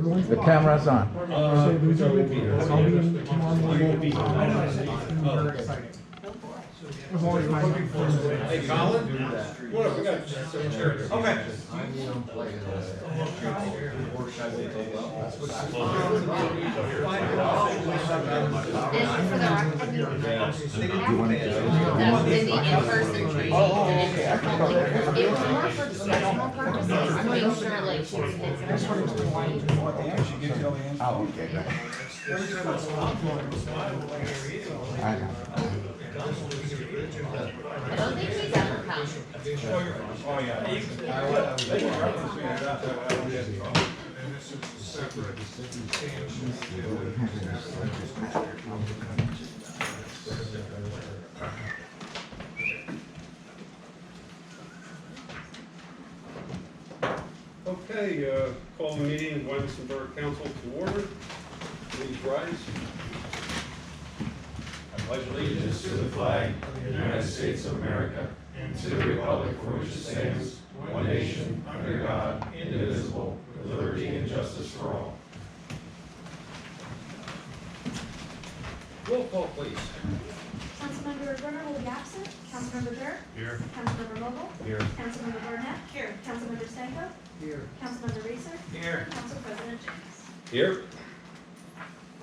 going The camera's on. So those are with you. I'll be in tomorrow morning. I know, I said, Very exciting. As long as my Hey, Colin? What up, we got some chairs. Okay. And for the record, in the in-person training. Oh, okay. It was more for discussional purposes, to make sure like she was considered. Oh, okay, right. I know. I don't think she's ever come. Oh, yeah. Okay, call the meeting of Williamson Borough Council to order. Please rise. I pledge allegiance To the flag of the United States of America and to the republic for which it stands, one nation, under God, indivisible, with liberty and justice for all. Roll call, please. Councilmember Brenner will be absent. Councilmember Burr. Here. Councilmember Vogel. Here. Councilmember Burnett. Here. Councilmember Stanko. Here. Councilmember Reeser. Here. Council President James. Here.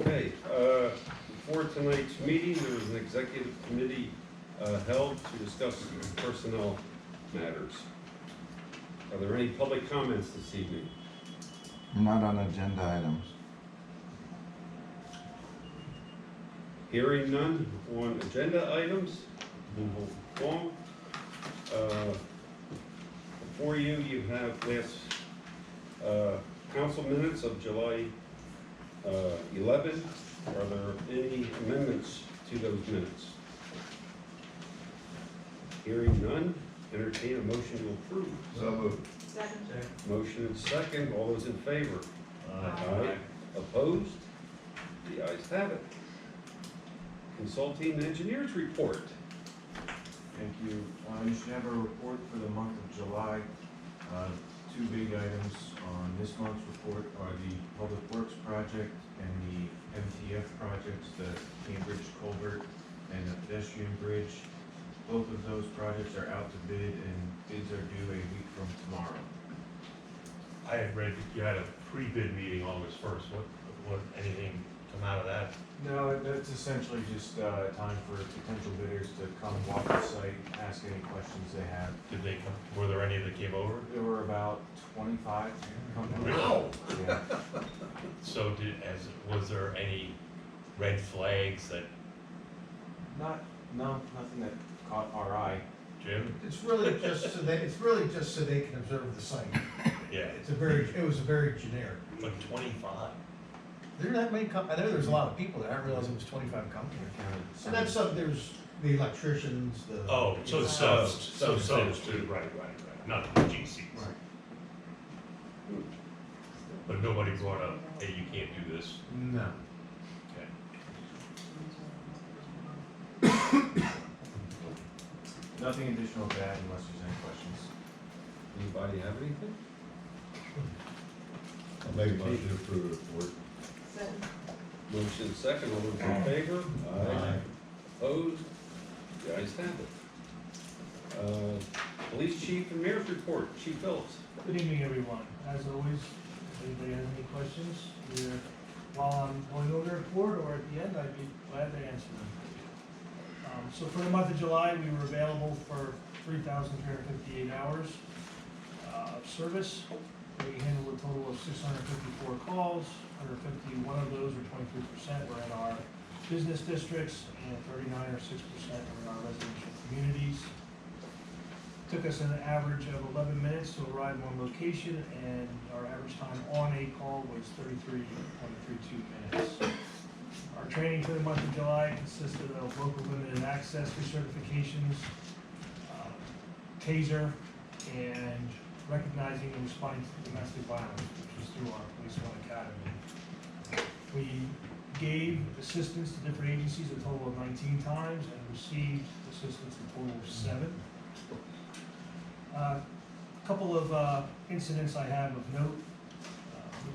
Okay, before tonight's meeting, there was an executive committee held to discuss personnel matters. Are there any public comments this evening? Not on agenda items. Hearing none on agenda items, move along. Before you, you have last council minutes of July 11. Are there any amendments to those minutes? Hearing none, entertain a motion to approve. So moved. Second. Motion and second, all those in favor? Aye. Opposed? The ayes have it. Consulting engineers report. Thank you. You should have a report for the month of July. Two big items on this month's report are the Public Works project and the MTF projects, the Cambridge Culvert and the pedestrian bridge. Both of those projects are out to bid and bids are due a week from tomorrow. I had read that you had a pre-bid meeting August 1st. What, anything come out of that? No, that's essentially just time for potential bidders to come walk the site, ask any questions they have. Did they come, were there any that came over? There were about 25 companies. Wow. Yeah. So was there any red flags that, Nothing that caught our eye. Jim? It's really just so they can observe the site. Yeah, It was a very generic. but 25. There are that many I know there's a lot of people there, I didn't realize it was 25 companies. So that's there's the electricians, the. Oh, so it's subs too, right, not the GCs. Right. But nobody brought up, hey, you can't do this. No. Okay. Nothing additional to add unless there's any questions. Anybody have anything? I'll make a motion to approve the report. Motion second, all those in favor? Aye. Opposed? The ayes have it. Police chief and mayor's report. Chief Phillips. Good evening, everyone. As always, if anybody has any questions, either while I'm going over the report or at the end, I'd be glad to answer them. So for the month of July, we were available for 3,358 hours of service. We handled a total of 654 calls. 151 of those, or 23%, were in our business districts, and 39 or 6% were in our residential communities. Took us an average of 11 minutes to arrive on location, and our average time on a call was 33.32 minutes. Our training for the month of July consisted of local limited access recertifications, TASER, and recognizing and responding to domestic violence, which was through our Police One Academy. We gave assistance to different agencies a total of 19 times and received assistance a total of 7. A couple of incidents I have of note.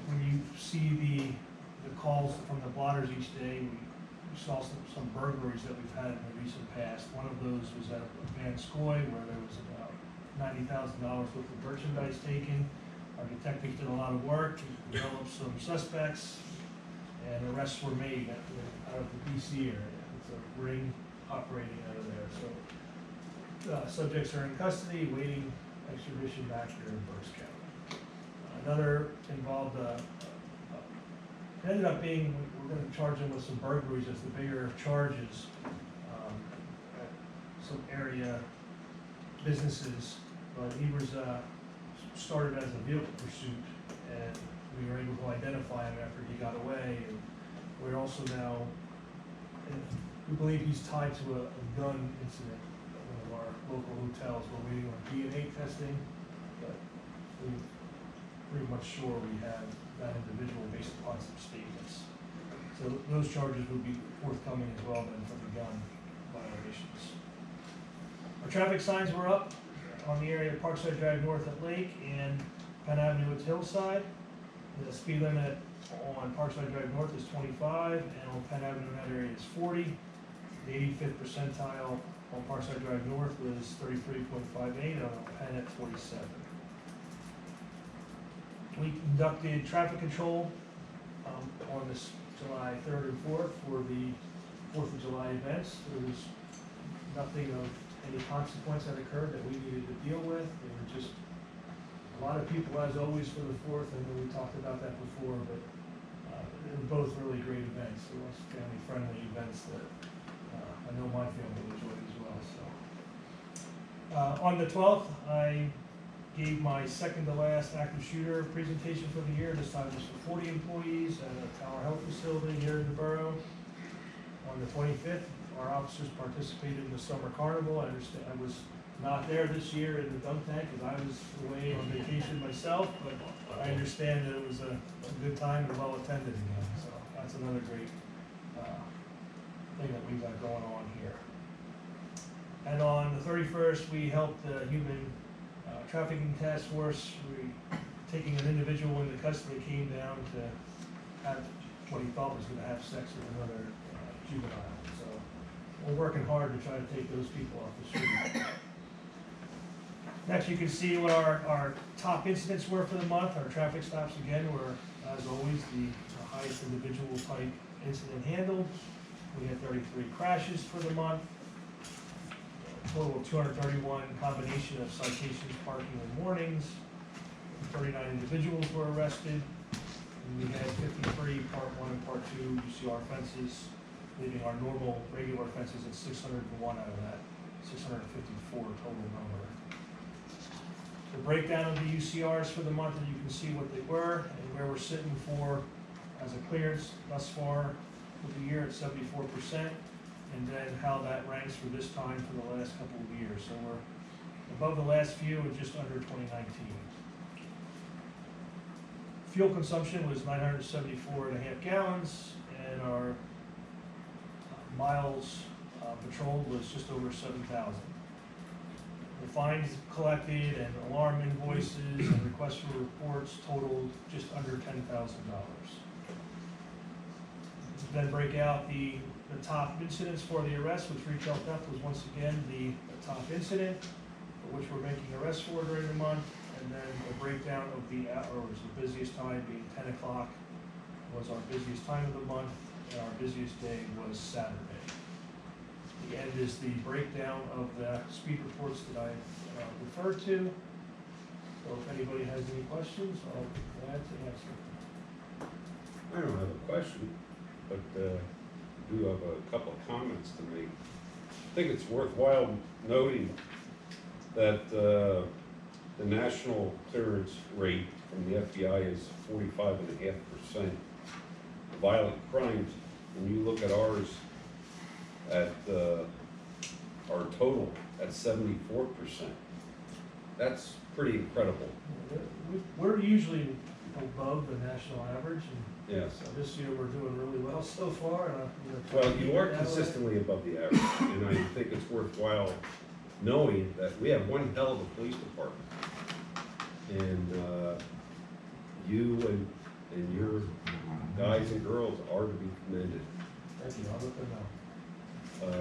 When you see the calls from the blotters each day. We saw some burglaries that we've had in the recent past. One of those was at Van Scoy, where there was about $90,000 worth of merchandise taken. Our detectives did a lot of work, developed some suspects, and arrests were made out of the DC area. It's a ring operating out of there. So subjects are in custody, waiting extradition back here in Berks County. Another involved, it ended up being, we're going to charge them with some burglaries as the bigger charges. At some area businesses, but he was started as a vehicle pursuit, and we were able to identify him after he got away. And we're also now, we believe he's tied to a gun incident at one of our local hotels. We're waiting on DNA testing, but we're pretty much sure we have that individual based upon some statements. So those charges would be forthcoming as well then for the gun violations. Our traffic signs were up on the area of Parkside Drive North at Lake and Penn Avenue at Hillside. The speed limit on Parkside Drive North is 25, and on Penn Avenue in that area is 40. The 85th percentile on Parkside Drive North was 33.58, and on Penn at 47. We conducted traffic control on this July 3rd and 4th for the 4th of July events. There was nothing of any consequence that occurred that we needed to deal with. They were just a lot of people, as always, for the 4th. I know we talked about that before, but they were both really great events. They were family-friendly events that I know my family enjoyed as well. So on the 12th, I gave my second to last active shooter presentation for the year. This time it was for 40 employees at a Tower Health facility here in the borough. On the 25th, our officers participated in the summer carnival. I understand I was not there this year in the dunk tank because I was away on vacation myself, but I understand that it was a good time and well attended again. So that's another great thing that we've got going on here. And on the 31st, we helped the Human Trafficking Task Force. Taking an individual into custody, came down to have what he thought was going to have sex with another juvenile. So we're working hard to try to take those people off the street. Next, you can see what our top incidents were for the month. Our traffic stops, again, were, as always, the highest individual type incident handled. We had 33 crashes for the month. A total of 231 combination of citations, parking, and warnings. 39 individuals were arrested. And we had 53 Part 1 and Part 2 UCR offenses, leaving our normal regular offenses at 601 out of that, 654 total number. The breakdown of the UCRs for the month, and you can see what they were and where we're sitting for as a clearance thus far for the year at 74%, and then how that ranks for this time for the last couple of years. So we're above the last few and just under 2019. Fuel consumption was 974.5 gallons, and our miles patrolled was just over 7,000. The fines collected and alarm invoices and requests for reports totaled just under $10,000. Then break out the top incidents for the arrest, which retail theft was once again the top incident, for which we're making arrests for during the month. And then the breakdown of the hours, the busiest time being 10 o'clock was our busiest time of the month, and our busiest day was Saturday. The end is the breakdown of the speed reports that I referred to. So if anybody has any questions, I'll be glad to answer. I don't have a question, but do have a couple of comments to make. I think it's worthwhile noting that the national clearance rate from the FBI is 45.5% violent crimes. When you look at ours, at our total at 74%, that's pretty incredible. We're usually above the national average, and Yes. so this year we're doing really well so far. Well, you are consistently above the average, and I think it's worthwhile knowing that we have one hell of a police department. And you and and your guys and girls are to be commended. Thank you, I'll let them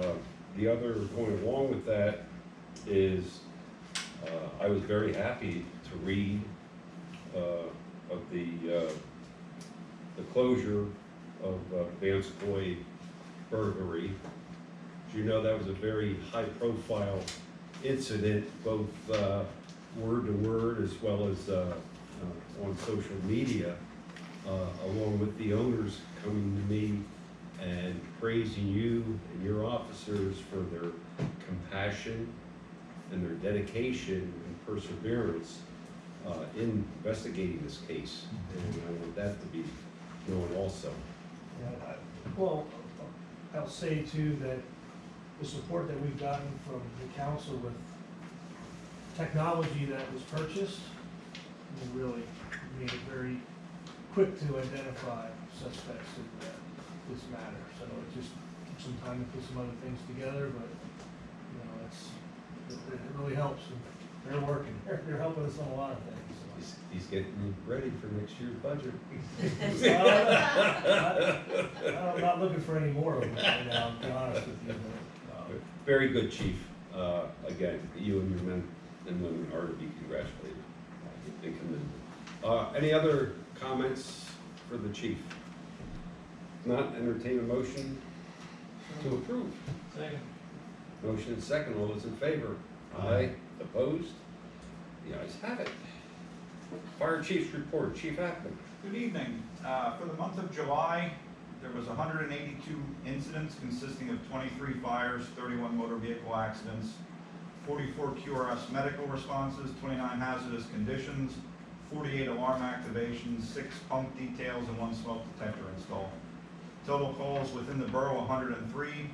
know. The other going along with that is, I was very happy to read of the closure of Vanscoy burglary. As you know, that was a very high-profile incident, both word to word as well as on social media, along with the owners coming to me and praising you and your officers for their compassion and their dedication and perseverance in investigating this case. And I want that to be known also. Yeah, well, I'll say too that the support that we've gotten from the council with technology that was purchased, really made it very quick to identify suspects in this matter. So it just took some time to put some other things together, but, you know, it really helps. And they're working, they're helping us on a lot of things. He's getting ready for next year's budget. I'm not looking for any more of them right now, to be honest with you. But, Very good, Chief. Again, you and your men and women are to be congratulated and commended. Any other comments for the chief? If not, entertain a motion to approve. Second. Motion and second. All those in favor? Aye. Opposed? The ayes have it. Fire Chief's report. Chief Appel. Good evening. For the month of July, there was 182 incidents consisting of 23 fires, 31 motor vehicle accidents, 44 QRS medical responses, 29 hazardous conditions, 48 alarm activations, 6 pump details, and 1 smoke detector install. Total calls within the borough 103,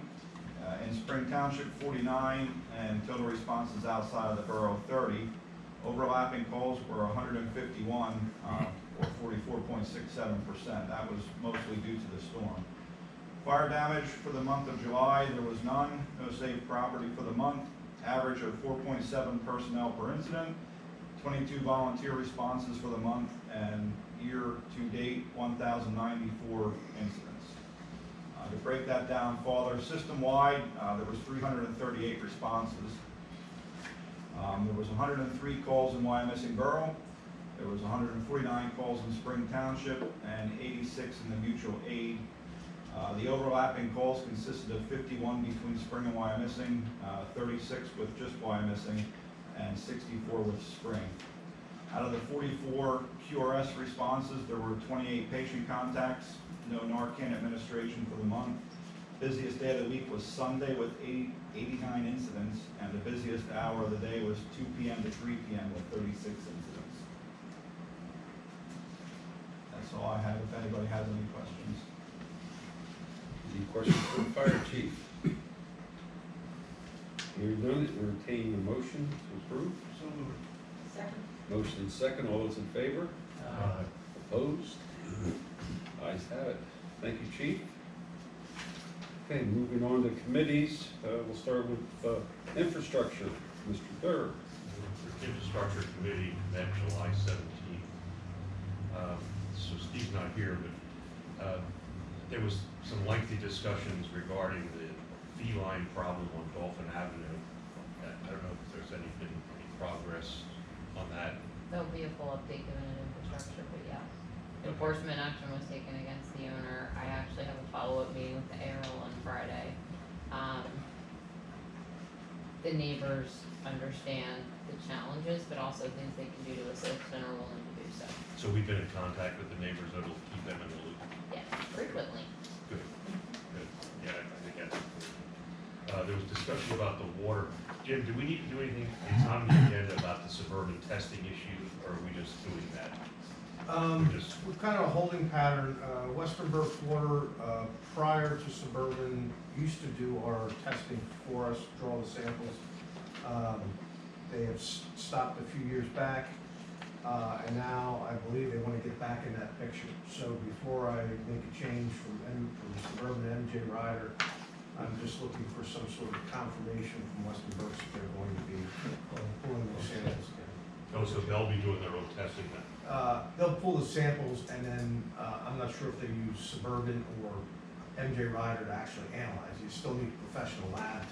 in Spring Township 49, and total responses outside of the borough 30. Overlapping calls were 151, or 44.67%. That was mostly due to the storm. Fire damage for the month of July, there was none. No saved property for the month. Average of 4.7 personnel per incident. 22 volunteer responses for the month, and year to date, 1,094 incidents. To break that down further, system-wide, there was 338 responses. There was 103 calls in Wyomissing Borough. There was 149 calls in Spring Township and 86 in the mutual aid. The overlapping calls consisted of 51 between Spring and Wyomissing, 36 with just Wyomissing, and 64 with Spring. Out of the 44 QRS responses, there were 28 patient contacts, no Narcan administration for the month. Busiest day of the week was Sunday with 89 incidents, and the busiest hour of the day was 2 p.m. to 3 p.m. with 36 incidents. That's all I have. If anybody has any questions. Any questions for the fire chief? Hearing none, entertain a motion to approve. so moved. Second. Motion and second. All those in favor? Opposed? Ayes have it. Thank you, chief. Okay, moving on to committees. We'll start with infrastructure. Mr. Durr. The Infrastructure Committee met July 17th. So Steve's not here, but there was some lengthy discussions regarding the feline problem on Dolphin Avenue. I don't know if there's been any progress on that. There'll be a full update given in infrastructure, but yeah. Enforcement action was taken against the owner. I actually have a follow-up meeting with the ARL on Friday. The neighbors understand the challenges, but also things they can do to assist and are willing to do so. So we've been in contact with the neighbors, that'll keep them in the loop. Yes, frequently. Good, good. Yeah, I think that's important. There was discussion about the water. Jim, do we need to do anything? It's on the agenda about the suburban testing issue, or are we just doing that? We're kind of a holding pattern. Western Berks Water, prior to Suburban, used to do our testing for us, draw the samples. They have stopped a few years back, and now I believe they want to get back in that picture. So before I make a change from Suburban to MJ Ryder, I'm just looking for some sort of confirmation from Western Berks that they're going to be pulling those samples again. Oh, so they'll be doing their own testing then? they'll pull the samples and then, I'm not sure if they use Suburban or MJ Ryder to actually analyze. You still need a professional lab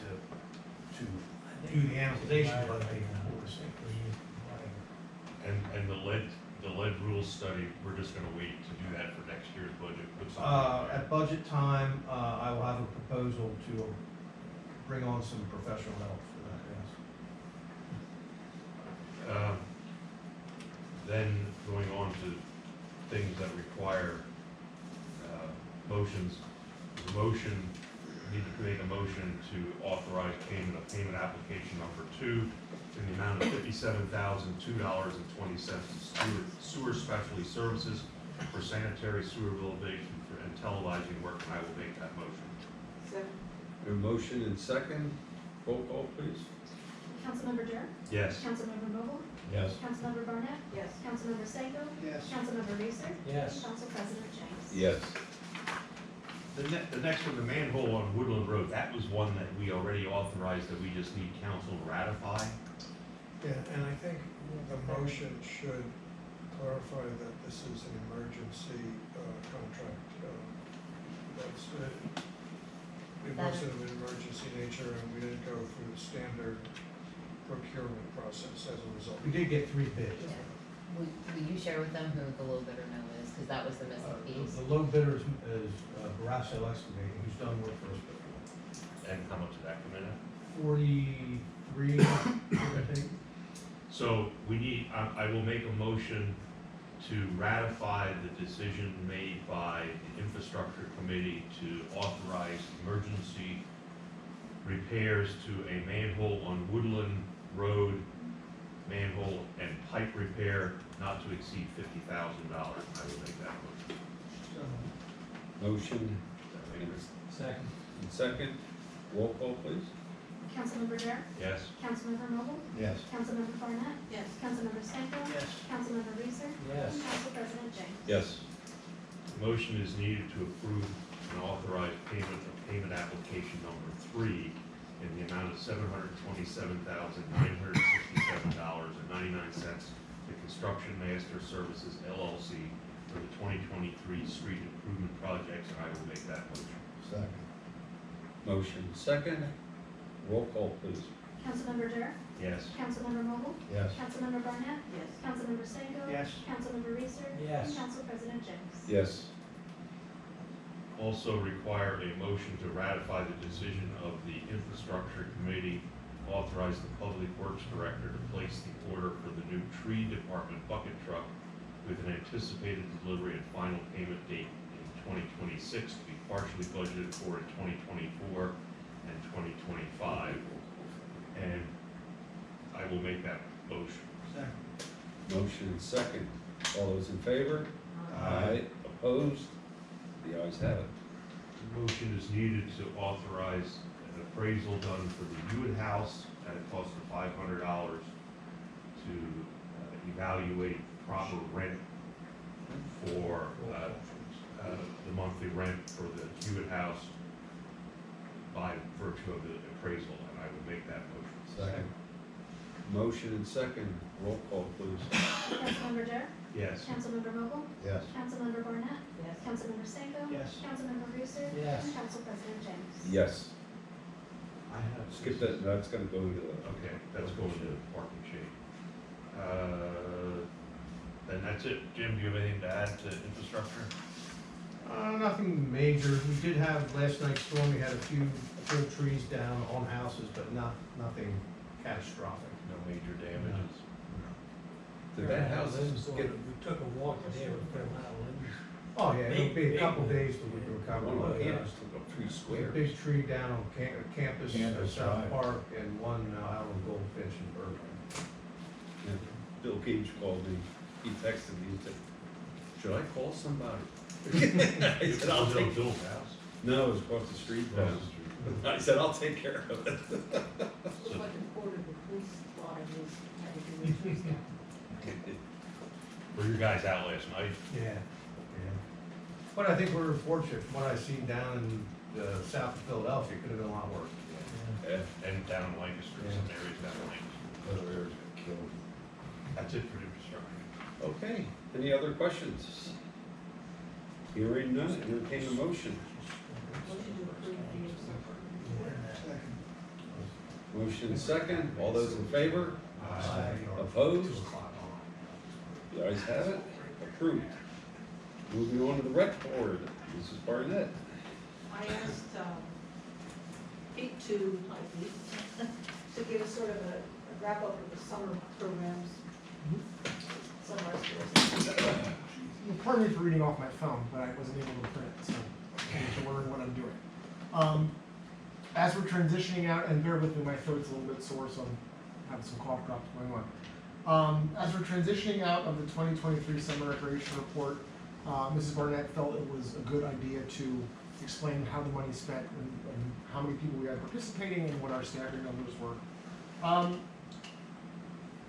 to do the analyzation, but they can pull the samples. And the lead rules study, we're just gonna wait to do that for next year's budget, put something in there. At budget time, I will have a proposal to bring on some professional help for that, yes. Then going on to things that require motions. The motion, need to make a motion to authorize payment of payment application number 2 in the amount of $57,002.20 to sewer specialty services for sanitary sewer rehabilitation and televising work, and I will make that motion. A motion and second, roll call please. Councilmember Dare? Yes. Councilmember Vogel? Yes. Councilmember Barnett? Yes. Councilmember Seiko? Yes. Councilmember Reeser? Yes. And Council President James? Yes. The next one, the manhole on Woodland Road, that was one that we already authorized, that we just need council to ratify. Yeah, and I think the motion should clarify that this is an emergency contract. It wasn't of an emergency nature, and we didn't go through the standard procurement process as a result. We did get 3 bids. Yeah. Will you share with them who the low bidder no is, because that was the missing piece? The low bidder is Barasso Excavating, who's done work for us before. And how much did that come in at? 43, I think. So we need, I will make a motion to ratify the decision made by the infrastructure committee to authorize emergency repairs to a manhole on Woodland Road, manhole and pipe repair not to exceed $50,000. I will make that motion. Motion Second. and second, roll call please. Councilmember Dare? Yes? Councilmember Vogel? Yes. Councilmember Barnett? Yes. Councilmember Seiko? Yes. Councilmember Reeser? Yes. And Council President James? Yes. Motion is needed to approve and authorize payment of payment application number 3 in the amount of $727,967.99 to Construction Master Services LLC for the 2023 street improvement projects, and I will make that motion. Second. Motion second, roll call please. Councilmember Dare? Yes. Councilmember Vogel? Yes. Councilmember Barnett? Yes. Councilmember Seiko? Yes. Councilmember Reeser? Yes. And Council President James? Yes. Also require a motion to ratify the decision of the infrastructure committee, authorize the public works director to place the order for the new tree department bucket truck with an anticipated delivery and final payment date in 2026 to be partially budgeted for in 2024 and 2025. And I will make that motion. Motion and second, all those in favor? Aye. Opposed? The ayes have it. The motion is needed to authorize an appraisal done for the Hewitt House at a cost of $500 to evaluate proper rent for the monthly rent for the Hewitt House by virtue of the appraisal, and I will make that motion. Second. Motion and second, roll call please. Councilmember Dare? Yes. Councilmember Vogel? Yes. Councilmember Barnett? Yes. Councilmember Seiko? Yes. Councilmember Reeser? Yes. And Council President James? Yes. I have. Skip that, that's gonna go to Okay, that's going to the parking shade. Then that's it. Jim, do you have anything to add to infrastructure? Nothing major. We did have, last night's storm, we had a few full trees down on houses, but nothing catastrophic. No major damages. Did that house get, We took a walk today with Bill Allen. Oh, yeah, it'll be a Big- couple days till we can recover. one of but, the campers took up 3 a squares. big tree down on campus, Campus South Drive. Park, and one out on Goldfinch in Berkeley. Yeah. Bill Gage called me, he texted me, he said, should I call somebody? I said, I'll Was it take. Bill's house? No, it was across the street. Across the street. I said, I'll take care of it. Looks like a quarter of the police squad is headed to the trees down. Were your guys out last night? Yeah, yeah. But I think we're fortunate, from what I've seen down in south of Philadelphia, it could have been a lot worse. And down in Lancaster, some areas down in Lancaster. Those areas got killed. That's it for infrastructure. Okay, Any other questions? Hearing none, entertain a motion. Motion second, all those in favor? Opposed? The ayes have it, approved. Moving on to the rec board, Mrs. Barnett. I asked Pete to give us sort of a wrap up of the summer programs. Summer schools. Pardon me for reading off my phone, but I wasn't able to print it, so I'm wondering what I'm doing. As we're transitioning out, and bear with me, my throat's a little bit sore, so I'm having some cough drops going on. As we're transitioning out of the 2023 summer recreation report, Mrs. Barnett felt it was a good idea to explain how the money's spent and how many people we had participating and what our staffing numbers were.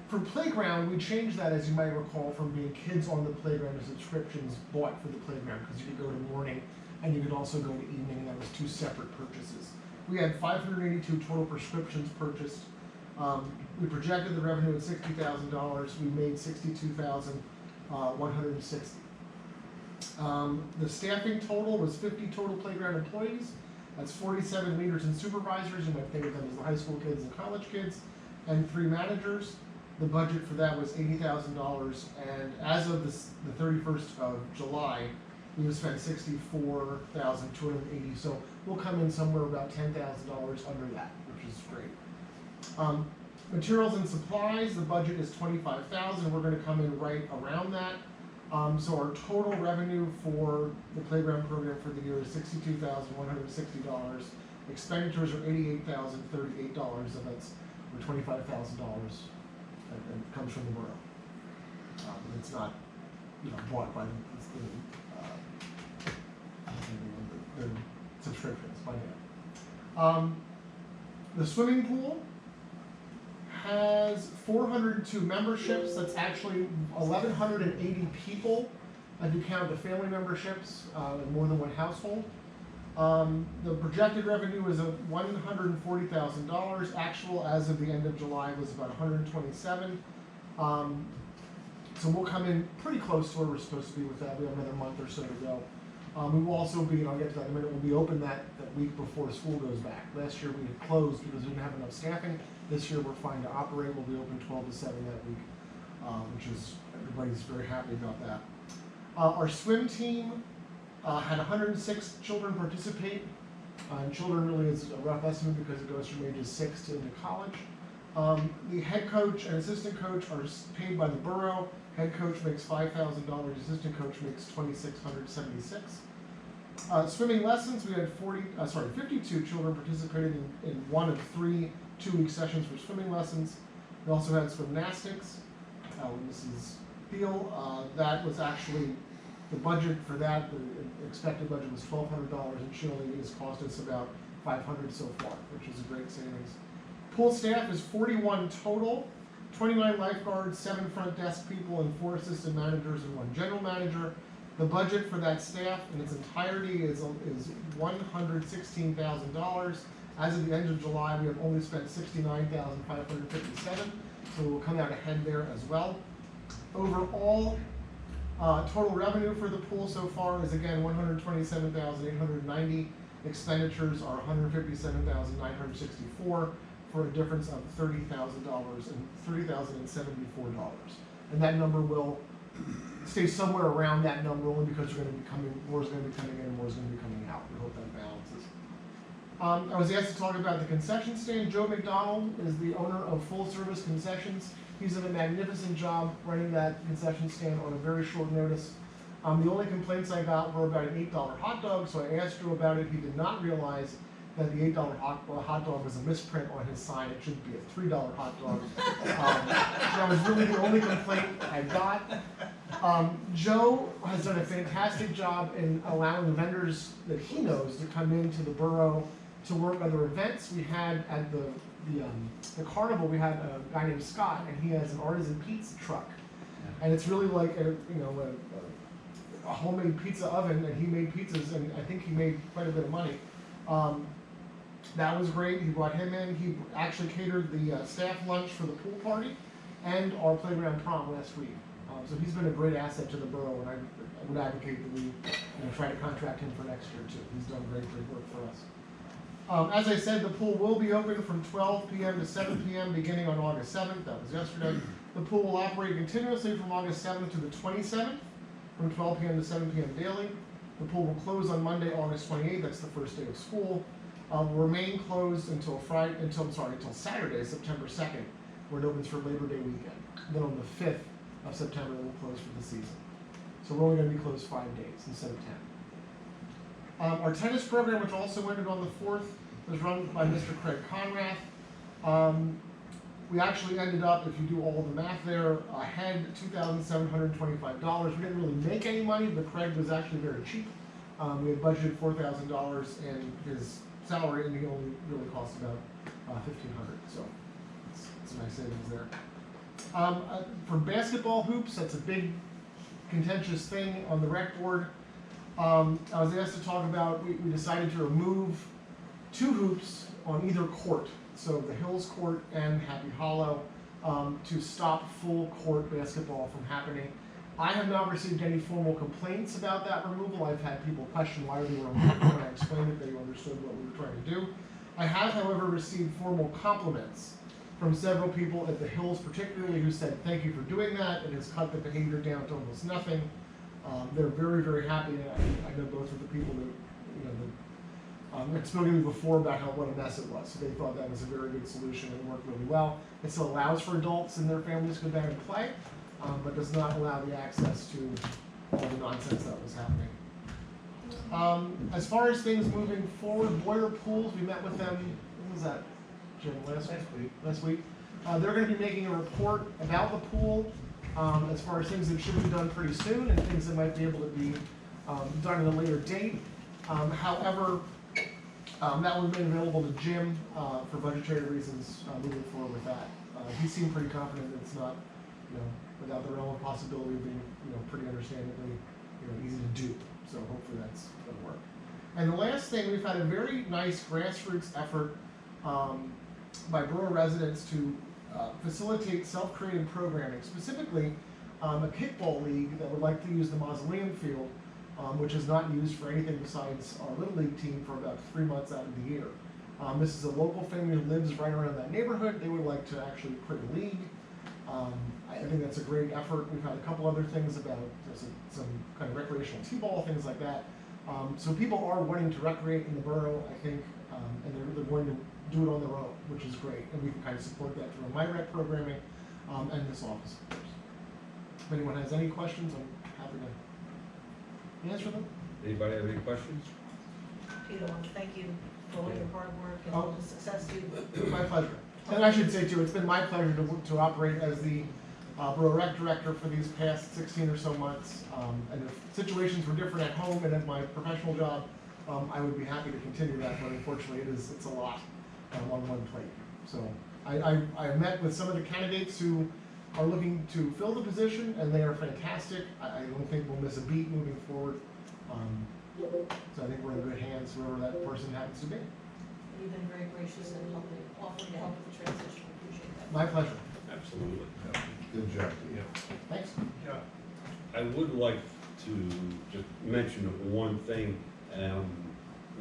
For playground, we changed that, as you might recall, from being kids on the playground to subscriptions bought for the playground, because you could go to morning and you could also go to evening, and that was two separate purchases. We had 582 total prescriptions purchased. We projected the revenue at $60,000. We made $62,160. The staffing total was 50 total playground employees. That's 47 leaders and supervisors. You might think of them as the high school kids and college kids, and 3 managers. The budget for that was $80,000, and as of the 31st of July, we have spent $64,280. So we'll come in somewhere about $10,000 under that, which is great. Materials and supplies, the budget is $25,000. We're going to come in right around that. So our total revenue for the playground program for the year is $62,160. Expenditures are $88,038, so that's $25,000. And it comes from the borough. It's not, bought by the subscriptions by hand. The swimming pool has 402 memberships. That's actually 1,180 people if you count the family memberships in more than one household. The projected revenue is $140,000. Actual as of the end of July was about 127. So we'll come in pretty close to where we're supposed to be with that. We have another month or so to go. We will also be, and I'll get to that in a minute, we'll be open that week before school goes back. Last year we had closed because we didn't have enough staffing. This year we're fine to operate. We'll be open 12 to 7 that week, which is, everybody's very happy about that. Our swim team had 106 children participate. And children really is a rough estimate because it goes from ages 6 to into college. The head coach and assistant coach are paid by the borough. Head coach makes $5,000. Assistant coach makes $2,676. Swimming lessons, we had 52 children participated in one of 3 two-week sessions for swimming lessons. We also had gymnastics. Mrs. Thiel, that was actually the budget for that. The expected budget was $1,200, and she only has cost us about $500 so far, which is a great savings. Pool staff is 41 total, 29 lifeguards, 7 front desk people, and 4 assistant managers and 1 general manager. The budget for that staff in its entirety is $116,000. As of the end of July, we have only spent $69,557, so we'll come out ahead there as well. Overall, total revenue for the pool so far is again $127,890. Expenditures are $157,964 for a difference of $30,000 and $30,074. And that number will stay somewhere around that number only because more is going to be coming in and more is going to be coming out. We hope that balances. I was asked to talk about the concession stand. Joe McDonald is the owner of Full Service Concessions. He's done a magnificent job running that concession stand on a very short notice. The only complaints I got were about an $8 hot dog, so I asked Joe about it. He did not realize that the $8 hot dog was a misprint on his sign. It should be a $3 hot dog. That was really the only complaint I got. Joe has done a fantastic job in allowing vendors that he knows to come into the borough to work other events. We had at the carnival, we had a guy named Scott, and he has an artisan pizza truck, and it's really like a homemade pizza oven, and he made pizzas, and I think he made quite a bit of money. That was great. He brought him in. He actually catered the staff lunch for the pool party and our playground prom last week. So he's been a great asset to the borough, and I would advocate that we try to contract him for next year too. He's done great work for us. As I said, the pool will be open from 12 p.m. to 7 p.m. beginning on August 7th. That was yesterday. The pool will operate continuously from August 7th to the 27th, from 12 p.m. to 7 p.m. daily. The pool will close on Monday, August 28th. That's the first day of school. Will remain closed until Saturday, September 2nd, where it opens for Labor Day weekend. Then on the 5th of September, it will close for the season. So we're only going to be closed 5 days instead of 10. Our tennis program, which also ended on the 4th, was run by Mr. Craig Conrath. We actually ended up, if you do all the math there, ahead $2,725. We didn't really make any money, but Craig was actually very cheap. We had budgeted $4,000 in his salary, and he only really cost about $1,500. So it's a nice savings there. For basketball hoops, that's a big contentious thing on the rec board. I was asked to talk about, we decided to remove 2 hoops on either court, so the Hills Court and Happy Hollow, to stop full court basketball from happening. I have not received any formal complaints about that removal. I've had people question why we were removed. When I explained it, they understood what we were trying to do. I have, however, received formal compliments from several people at the Hills particularly who said, thank you for doing that. It has cut the behavior down to almost nothing. They're very, very happy. I know both of the people that, had spoken to me before about what a mess it was. So they thought that was a very good solution and it worked really well. It still allows for adults and their families to go down and play, but does not allow the access to all the nonsense that was happening. As far as things moving forward, Boyer Pools, we met with them, when was that, Jim, last week? They're going to be making a report about the pool, as far as things that should be done pretty soon and things that might be able to be done at a later date. However, that will be available to Jim for budgetary reasons moving forward with that. He seemed pretty confident that it's not, without the realm of possibility of being, pretty understandably, easy to do. So hopefully that's going to work. And the last thing, we've had a very nice grassroots effort by borough residents to facilitate self-created programming, specifically a kickball league that would like to use the Mausoleum Field, which is not used for anything besides our Little League team for about 3 months out of the year. This is a local family who lives right around that neighborhood. They would like to actually create a league. I think that's a great effort. We've had a couple other things about some kind of recreational t-ball, things like that. So people are wanting to recreate in the borough, I think, and they're going to do it on their own, which is great. And we can kind of support that through my rec programming and this office, of course. If anyone has any questions, I'm happy to answer them. Anybody have any questions? Peter, I want to thank you for all your hard work and all the success you've. My pleasure. And I should say too, it's been my pleasure to operate as the borough rec director for these past 16 or so months. And if situations were different at home and at my professional job, I would be happy to continue that, but unfortunately it's a lot on one plate. So I met with some of the candidates who are looking to fill the position, and they are fantastic. I don't think we'll miss a beat moving forward. So I think we're in good hands, whoever that person happens to be. You've been very gracious in offering to help with the transition. We appreciate that. My pleasure. Absolutely. Good job. Thanks. I would like to just mention one thing, and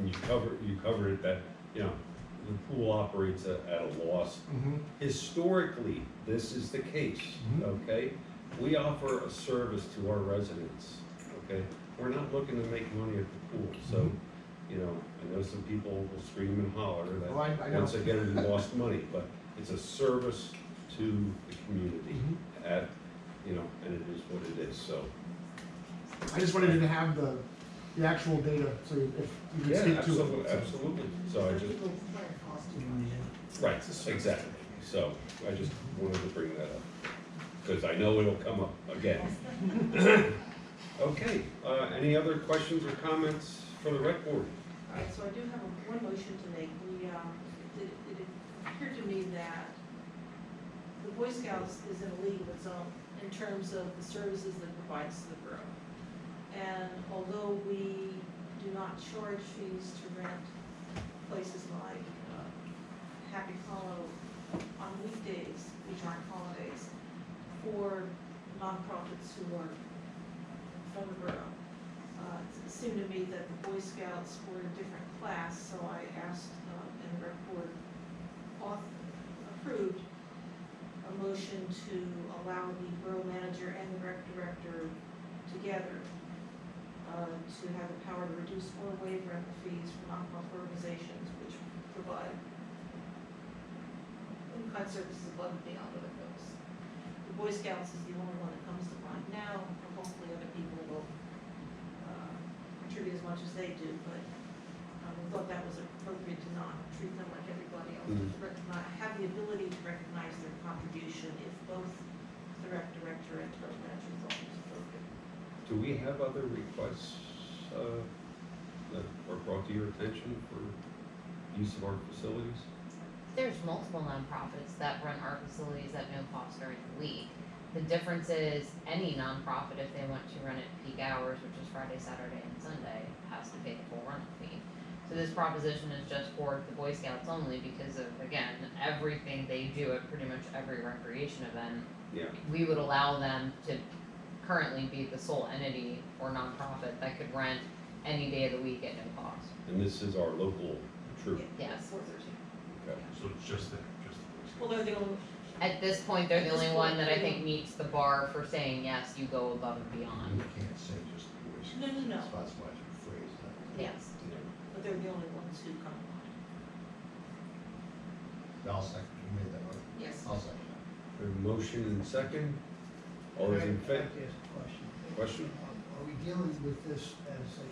you covered it, that, the pool operates at a loss. Mm-hmm. Historically, this is the case, okay? We offer a service to our residents, okay? We're not looking to make money at the pool, so, I know some people will scream and holler that I know. once again we lost money, but it's a service to the community at, and it is what it is, so. I just wanted to have the actual data, so if you could speak to it. Absolutely, so I just, right, exactly, so I just wanted to bring that up, because I know it'll come up again. Okay, any other questions or comments for the rec board? All right, so I do have one motion to make. It appeared to me that the Boy Scouts is in a league of its own in terms of the services that it provides to the borough. And although we do not charge fees to rent places like Happy Hollow on weekdays, which aren't holidays, for nonprofits who are from the borough. It seemed to me that the Boy Scouts were a different class, so I asked, and the rec board approved a motion to allow the borough manager and the rec director together to have the power to reduce or waive rental fees for nonprofit organizations which provide in-kind services above and beyond other folks. The Boy Scouts is the only one that comes to mind now, and hopefully other people will contribute as much as they do, but we thought that was appropriate to not treat them like everybody else, to not have the ability to recognize their contribution if both the rec director and borough manager thought it was appropriate. Do we have other requests that are brought to your attention for use of our facilities? There's multiple nonprofits that run our facilities at no cost during the week. The difference is any nonprofit, if they want to run at peak hours, which is Friday, Saturday, and Sunday, has to pay the full rental fee. So this proposition is just for the Boy Scouts only because of, again, everything they do at pretty much every recreation event. Yeah. We would allow them to currently be the sole entity or nonprofit that could rent any day of the week at no cost. And this is our local troop. Yes. 413. Okay. So it's just that, just the Boy Scouts. Well, they're the only, At this point, they're the At this only one point, that I they think meets the bar for saying, yes, you go above and beyond. You can't say just the Boy Scouts. No. That's why it's phrased that. Yes. but they're the only ones who come to mind. I'll second, you made that motion. Yes. I'll second that. A motion and second. All those in favor? I'd like to ask a question. Question? Are we dealing with this as a,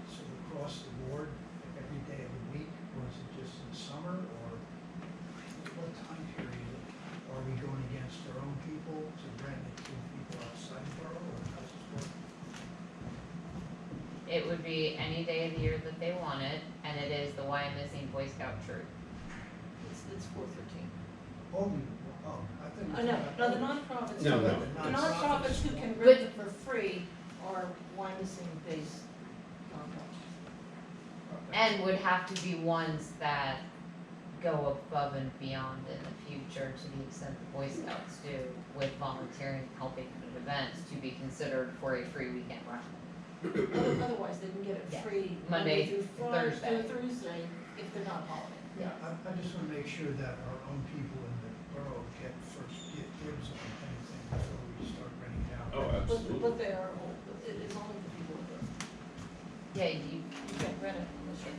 sort of across the board, every day of the week, or is it just in summer, or what time period? Are we going against our own people to rent it to people outside the borough, or how does this work? It would be any day of the year that they want it, and it is the Wyomissing Boy Scout troop. It's 413. Only, I think. No, the nonprofits. No. The nonprofits who can But- rent it for free are Wyomissing-based nonprofits. And would have to be ones that go above and beyond in the future to the extent the Boy Scouts do with volunteering, helping at events to be considered for a free weekend rental. Otherwise, they can get it Yeah. free Monday through through Friday, Thursday. through Thursday, if they're not holiday. Yeah, I just wanna make sure that our own people in the borough get dibs on anything before we start renting out. Oh, absolutely. But they are, it's only the people who Yeah, you, can't rent it unless you're.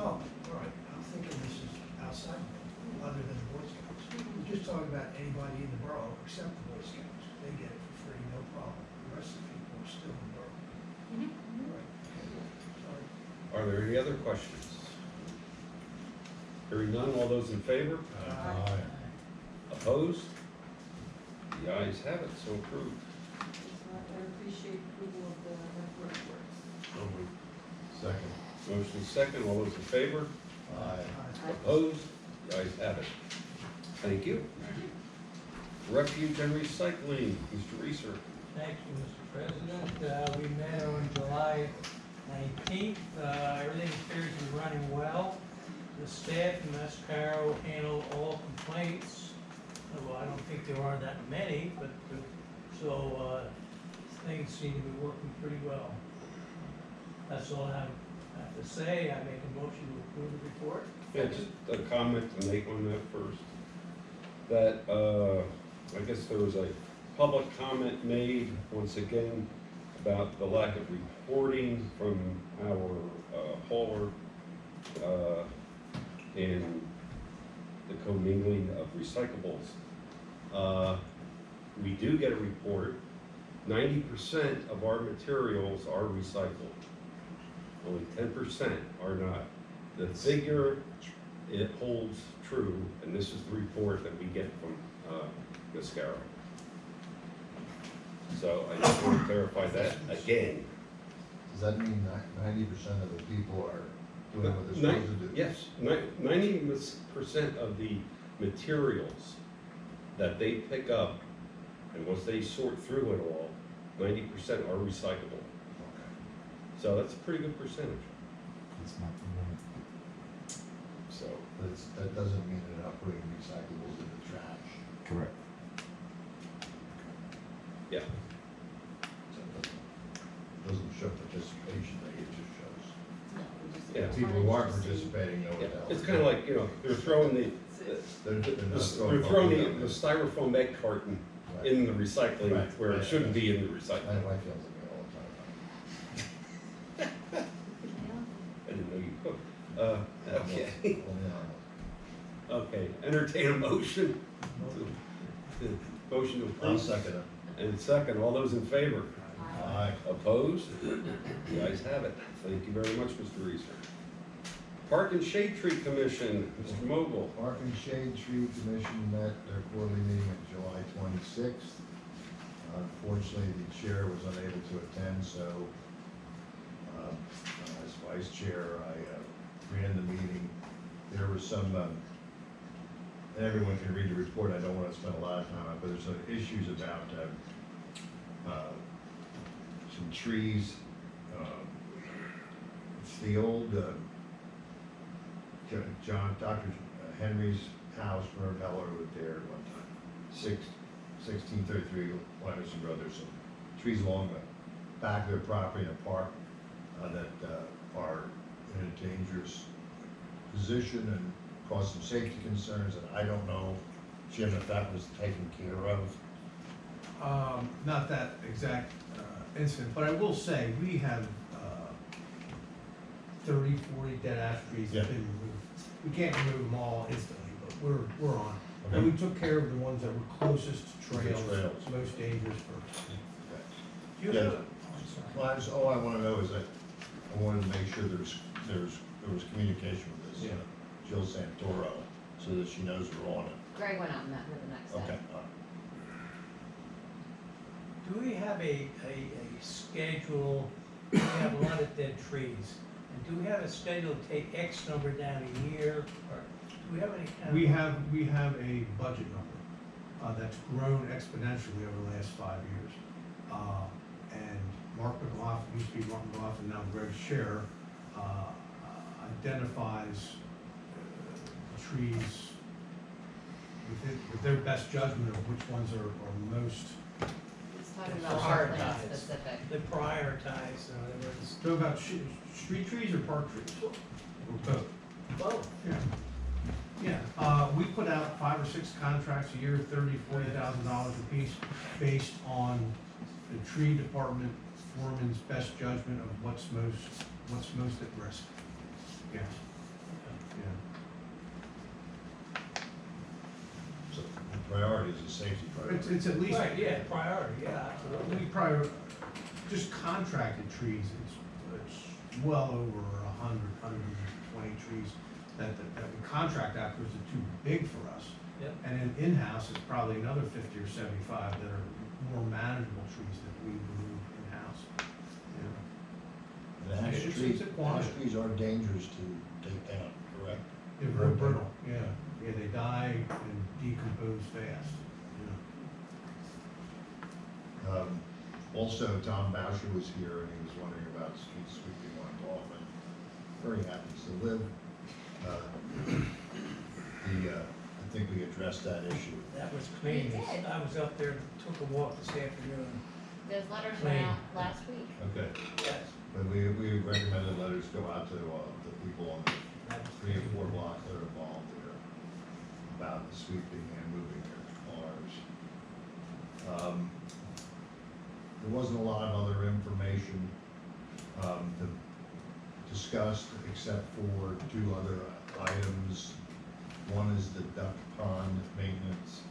Oh, all right, I'm thinking this is outside, other than the Boy Scouts. We're just talking about anybody in the borough except the Boy Scouts. They get it for free, no problem. The rest of the people are still in the borough. All right, sorry. Are there any other questions? Hearing none, all those in favor? Aye. Opposed? The ayes have it, so approved. I appreciate approval of the rec report. So moved. Second. Motion second, all those in favor? Aye. Opposed? The ayes have it. Thank you. Refuge and recycling, Mr. Reeser. Thank you, Mr. President. We met on July 19th. Everything appears to be running well. The staff in Mascaro handled all complaints. Well, I don't think there are that many, but, things seem to be working pretty well. That's all I have to say. I make a motion to approve the report. Yeah, just a comment to make on that first. That, I guess there was a public comment made, once again, about the lack of reporting from our hauler, and the commingling of recyclables. We do get a report. 90% of our materials are recycled. Only 10% are not. The figure, it holds true, and this is the report that we get from Mascaro. So I just want to clarify that again. Does that mean that 90% of the people are doing what they're supposed to do? Yes, 90% of the materials that they pick up, and once they sort through it all, 90% are recyclable. Okay. So that's a pretty good percentage. It's not the limit. So, But that doesn't mean they're not putting recyclables in the trash. Correct. Yeah. Doesn't show participation, it just shows. No, we just- Yeah. People who aren't participating know Yeah, what it's kind of like, you know, they're throwing they're not they're throwing the bubblegum. maybe egg carton Right. in the recycling Right, where it right. shouldn't be in the My recycling. wife yells at me all the time. I didn't know you cooked. Okay, Only on- okay, entertain a motion. Motion to I'll approve. second it. And second, all those in favor? Aye. Opposed? The ayes have it. Thank you very much, Mr. Reeser. Park and Shade Tree Commission, Mr. Mogul. Park and Shade Tree Commission met their quarterly meeting on July 26th. Unfortunately, the chair was unable to attend, so as vice chair, I ran the meeting. There was some, and everyone can read the report, I don't want to spend a lot of time on it, but there's some issues about some trees. It's the old Dr. Henry's house, Merv Heller lived there at one time. 1633 Lemerson Brothers, some trees along the back of their property in a park that are in a dangerous position and cause some safety concerns, and I don't know, Jim, if that was taken care of. Not that exact incident, but I will say, we have 30, 40 dead ash trees that have been removed. We can't remove them all instantly, but we're on. And we took care of the ones that were closest to trails, Trails. most dangerous first. Do you Yeah. have a- I'm sorry. Well, all I wanna know is that I wanted to make sure there was communication with this, Yeah. Jill Santoro, so that she knows we're on it. Greg went out and met her the next day. Okay, Do we have a schedule, we have a lot of dead trees, and do we have a schedule to take X number down a year, or do we have any kind of? We have a budget number that's grown exponentially over the last 5 years. And Mark McLaughlin, used to be Mark McLaughlin, now Greg Scherer, identifies trees with their best judgment of which ones are most. He's talking about wetland Prioritize. specific. The prioritize, in other words, So about street trees or park trees? Or both? both. Yeah, we put out 5 or 6 contracts a year, $30,000-$40,000 apiece, based on the tree department foreman's best judgment of what's most at risk. Yeah, yeah. so the priority is a safety priority. It's at least. Right, yeah, priority, yeah, absolutely. We probably, just contracted trees, it's well over 100, 120 trees that we contract out because they're too big for us. Yep. And then in-house, it's probably another 50 or 75 that are more manageable trees that we remove in-house. Yeah. And ash It's trees, a quantity. ash trees are dangerous to take down, correct? They're very brittle, yeah. Yeah, they die and decompose fast. Yeah. Also, Tom Boucher was here and he was wondering about street sweeping on Dolphin. Very happy to live. I think we addressed that issue. That was clean. We did. I was up there, took a walk this afternoon. Those letters went out last week. Okay, Yes. but we recommended letters go out to the people on the That was 3 and 4 blocks that are involved there about the sweeping and moving their cars. There wasn't a lot of other information discussed except for 2 other items. One is the duck pond maintenance,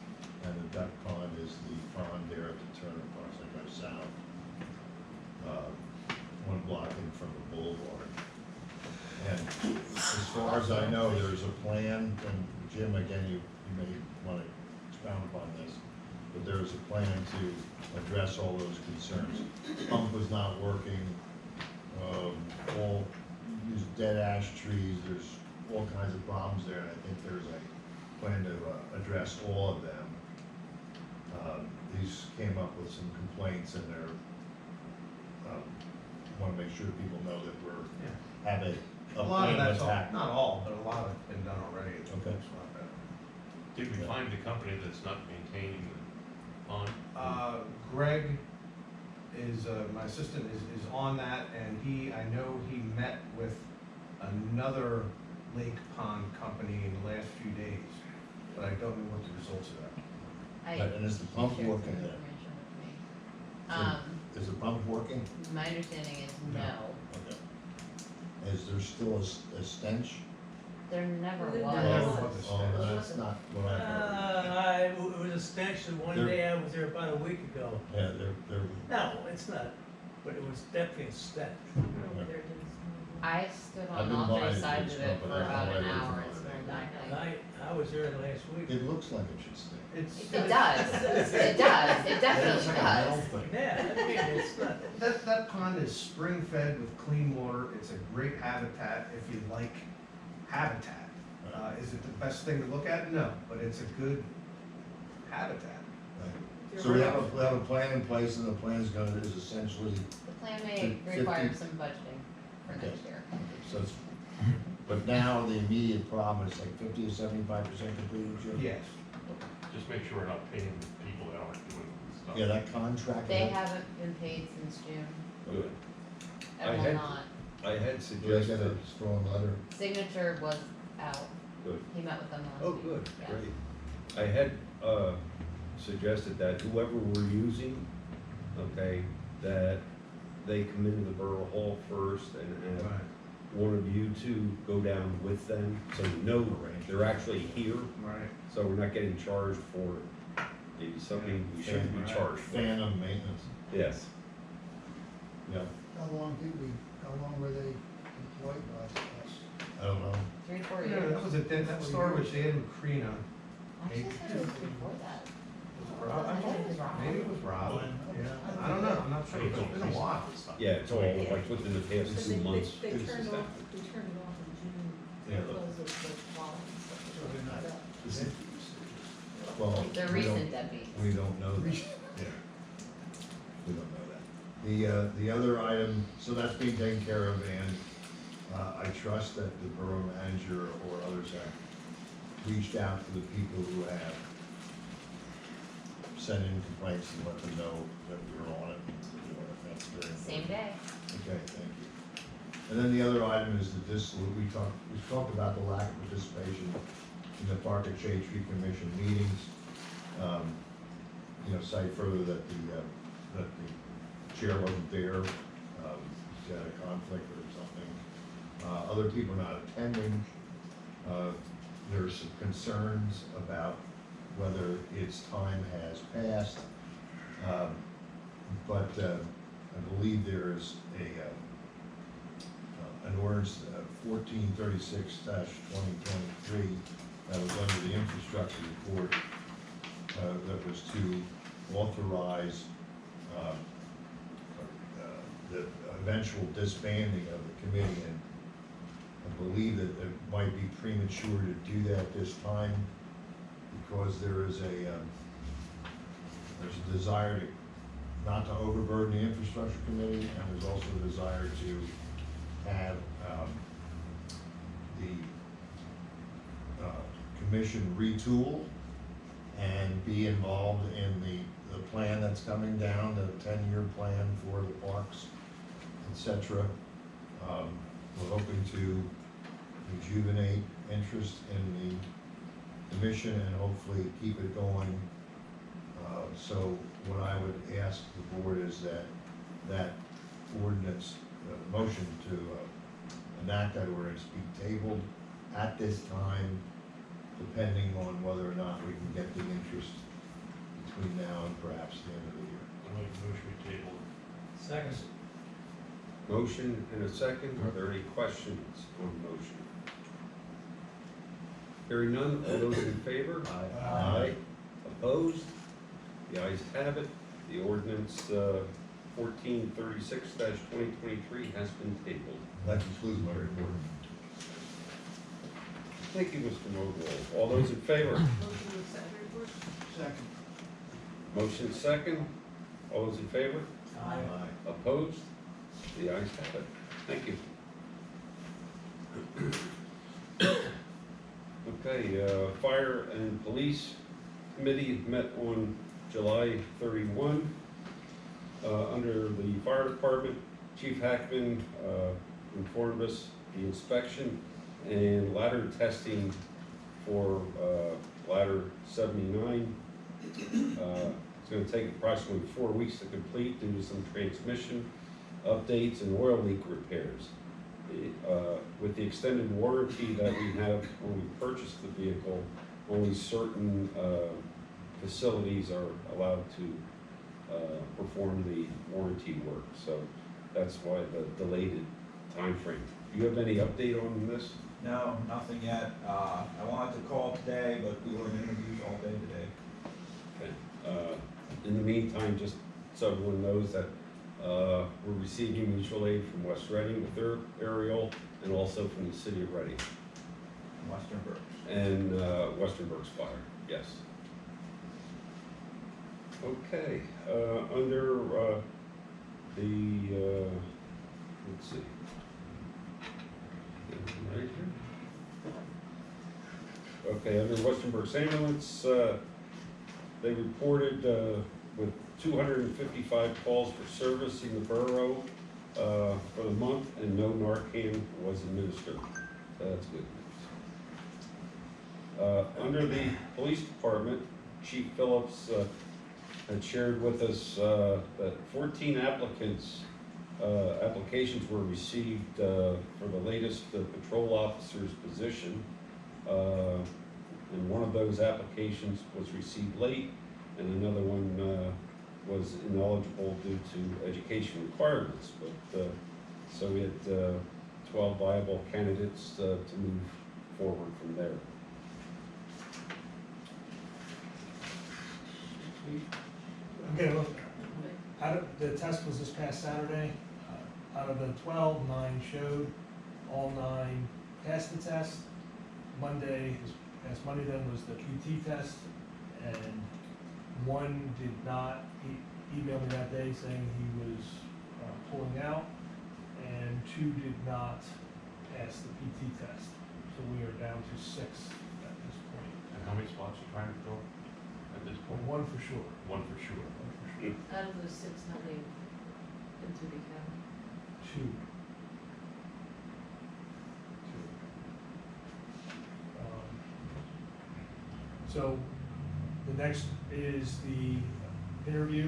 and the duck pond is the pond there at the turn of Parks that goes south, 1 block in from the boulevard. And as far as I know, there's a plan, and Jim, again, you may want to expound upon this, but there's a plan to address all those concerns. Pump was not working, all used dead ash trees, there's all kinds of problems there, and I think there's a plan to address all of them. These came up with some complaints, and they're, want to make sure people know that have a A lot of plan that's, attack. not all, but a lot of it's been done already. It Okay. looks a lot better. Did we find the company that's not maintaining on? Greg is, my assistant is on that, and I know he met with another lake pond company in the last few days, but I don't know what the results of that. And is the He pump shared some working there? information with me. Is the pump working? My understanding is no, Okay. Is there still a stench? there never There was. never was. Oh, that's not what I heard. It was a stench the one There- day I was there about a week ago. Yeah, they're, No, it's not, but it was definitely a stench. Over there, didn't- I stood I've on been all by three it, sides it's of it not, for but I about don't an know hour, where it it's smelled And nothing. I was there last week. it looks like it should stink. It does, it does, it definitely does. Yeah, I mean, it's not, That pond is spring fed with clean water. It's a great habitat if you like habitat. Is it the best thing to look at? No, but it's a good habitat. So we have a plan in place, and the plan is essentially, The plan may 50 require some budgeting for Okay. next year. so it's, but now the immediate problem is like 50 to 75% completed, Jim? Yes. Just make sure we're not paying people that aren't doing stuff. Yeah, that contract. They haven't been paid since June, Good. I and will had- not. I had Did I get suggested, a strong letter? Signature was out, good. he met with them last Oh, week. good, Yeah. great. I had, suggested that whoever we're using, okay, that they come into the Borough Hall first and have one of you two go down with them, so we know they're actually here, Right. so we're not getting charged for maybe something we shouldn't be charged for. Phantom maintenance. Yes. Yeah, How long were they employed by us? I don't know. 3 to 4 Yeah, years. that was that started with Dan Macrina. Actually said it was before that. Rob, I thought it was Rob. Maybe it was Rob. Yeah, I don't know, I'm not sure, it's been a while. Yeah, it's all like within the past But 2 months. They this turned has off, happened. they turned it off in June Yeah, because look. of the wall and stuff. So they're not- Is it- Well, They're we don't- recent deadbeats. We don't know that. Yeah. We don't know that. The other item, so that's being taken care of, and I trust that the borough manager or others have reached out to the people who have sent in complaints and let them know that we're on it. You know, that's very important. Same day. Okay, thank you. And then the other item is we've talked about the lack of participation in the Park and Shade Tree Commission meetings. Cite further that the chair wasn't there, she had a conflict or something. Other people not attending. There's some concerns about whether its time has passed. But I believe there is an ordinance 1436/2023 that was under the infrastructure report that was to authorize the eventual disbanding of the committee, and I believe that it might be premature to do that this time because there's a desire to not to overburden the infrastructure committee, and there's also a desire to have the commission retool and be involved in the plan that's coming down, the 10-year plan for the parks, etc. We're hoping to rejuvenate interest in the commission and hopefully keep it going. So what I would ask the board is that ordinance, motion to enact that ordinance be tabled at this time, depending on whether or not we can get the interest between now and perhaps the end of the year. I'll make a motion to table. second. Motion and a second. Are there any questions on the motion? Hearing none, all those in favor? Aye. Opposed? The ayes have it. The ordinance 1436/2023 has been tabled. That concludes my report. Thank you, Mr. Mogul. All those in favor? Motion to accept the report? Second. Motion second. All those in favor? Aye. Opposed? The ayes have it. Thank you. Okay, Fire and Police Committee met on July 31. Under the fire department, Chief Hackman informed us the inspection and ladder testing for ladder 79. It's going to take approximately 4 weeks to complete due to some transmission updates and oil leak repairs. With the extended warranty that we have when we purchased the vehicle, only certain facilities are allowed to perform the warranty work. So that's why the delayed time frame. Do you have any update on this? No, nothing yet. I wanted to call today, but we were in interviews all day today. Okay. In the meantime, just so everyone knows that we're receiving mutual aid from West Reading with their aerial, and also from the city of Reading. Western Berks. And Western Berks Fire, yes. Okay, under let's see. Right here. Okay, under Western Berks Ambulance, they reported with 255 calls for service in the borough for the month, and no Narcan was administered. That's good news. Under the police department, Chief Phillips had shared with us that 14 applications were received for the latest patrol officer's position. And one of those applications was received late, and another one was ineligible due to education requirements. But so we had 12 viable candidates to move forward from there. Okay, look, the test was this past Saturday. Out of the 12, 9 showed. All 9 passed the test. This past Monday then was the PT test, and 1 did not. He emailed me that day saying he was pulling out, and 2 did not pass the PT test. So we are down to 6 at this point. And how many spots are you trying to fill at this point? 1 for sure. One for sure. Out of those 6, how many been through the academy? 2. So the next is the interview,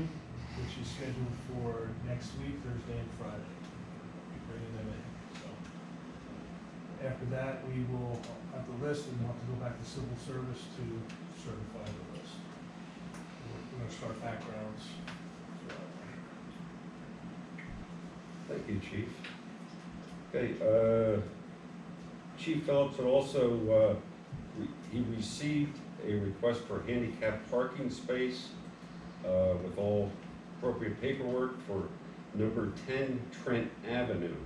which is scheduled for next week, Thursday and Friday. We're bringing them in. So after that, we will have the list, and we'll have to go back to civil service to certify the list. We're going to start backgrounds. Thank you, Chief. Okay, Chief Phillips had also, he received a request for handicap parking space with all appropriate paperwork for number 10 Trent Avenue.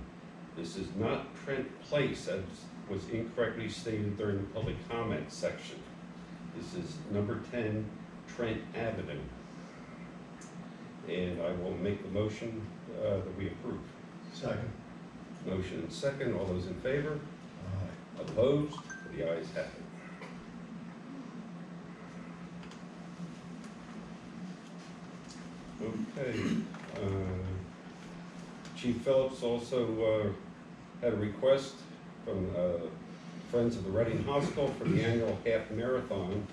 This is not Trent Place, as was incorrectly stated during the public comment section. This is number 10 Trent Avenue. And I will make the motion that we approve. Second. Motion and second. All those in favor? Aye. Opposed? The ayes have it. Okay. Chief Phillips also had a request from Friends of the Reading Hospital for the annual half marathon,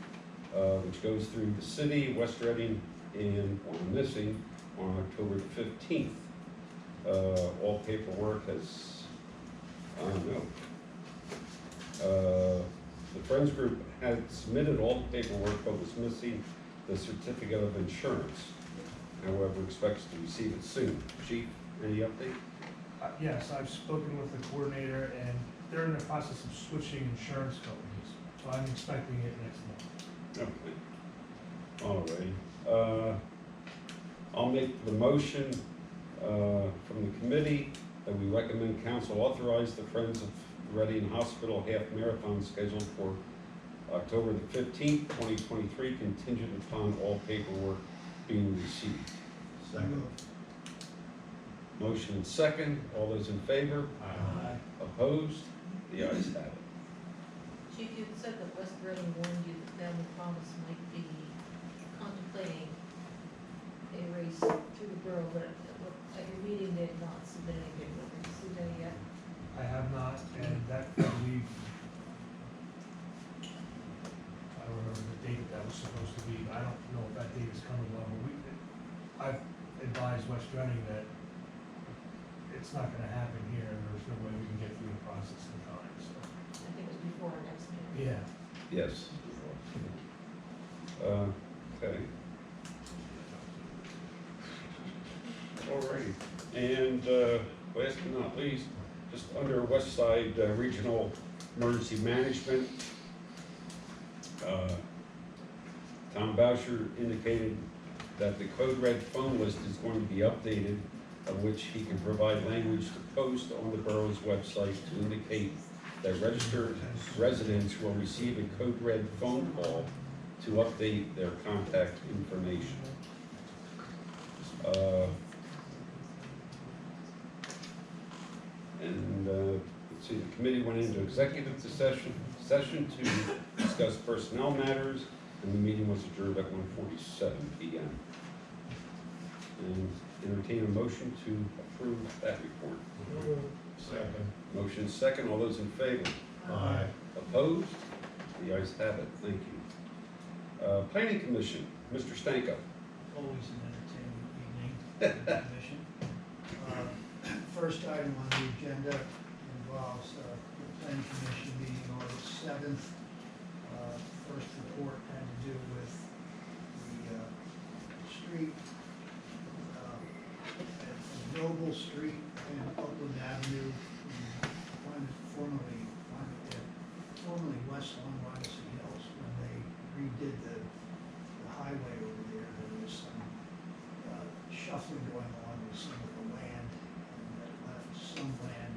which goes through the city, West Reading, and on missing on October the 15th. All paperwork has, the Friends group had submitted all the paperwork but was missing the certificate of insurance. However, expects to receive it soon. Chief, any update? Yes, I've spoken with the coordinator, and they're in the process of switching insurance companies, so I'm expecting it next month. Okay. All right. I'll make the motion from the committee that we recommend council authorize the Friends of Reading Hospital half marathon scheduled for October the 15th, 2023, contingent upon all paperwork being received. Second. Motion and second. All those in favor? Aye. Opposed? The ayes have it. Chief, you said that West Reading warned you that Family Promise might be contemplating a race through the borough, but at your meeting, they did not submit any paperwork. Have you submitted any yet? I have not, and that, I believe, I don't remember the date that was supposed to be, but I don't know if that date is coming along, but I've advised West Reading that it's not gonna happen here, and there's no way we can get through the process in time, so. I think it was before our next meeting. Yeah. Yes. Okay. Alrighty, and last but not least, just under West Side Regional Emergency Management, Tom Boucher indicated that the Code Red phone list is going to be updated, of which he can provide language to post on the borough's website to indicate that registered residents will receive a Code Red phone call to update their contact information. Let's see, the committee went into executive session to discuss personnel matters, and the meeting was adjourned at 1:47 p.m. And entertain a motion to approve that report. Second. Motion second, all those in favor? Aye. Opposed? The ayes have it, thank you. Planning Commission, Mr. Stanko. Always an entertaining evening, commission. First item on the agenda involves the planning commission meeting August 7th. First report had to do with the street, at Noble Street and Upland Avenue, formerly West on Wyoming Hills. When they redid the highway over there, there was some shuffling going on with some of the land, and that left some land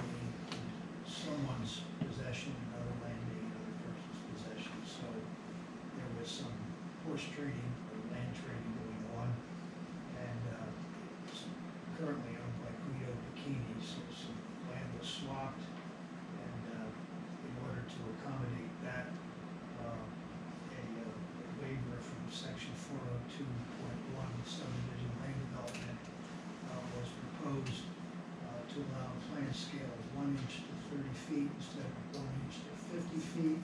being in someone's possession, another land being another person's possession. So there was some horse trading or land trading going on, and it's currently owned by Guido Bikini, so some land was swapped, and in order to accommodate that, a waiver from section 402.1 subdivision land development was proposed to allow a plan scale of 1 inch to 30 feet instead of 1 inch to 50 feet.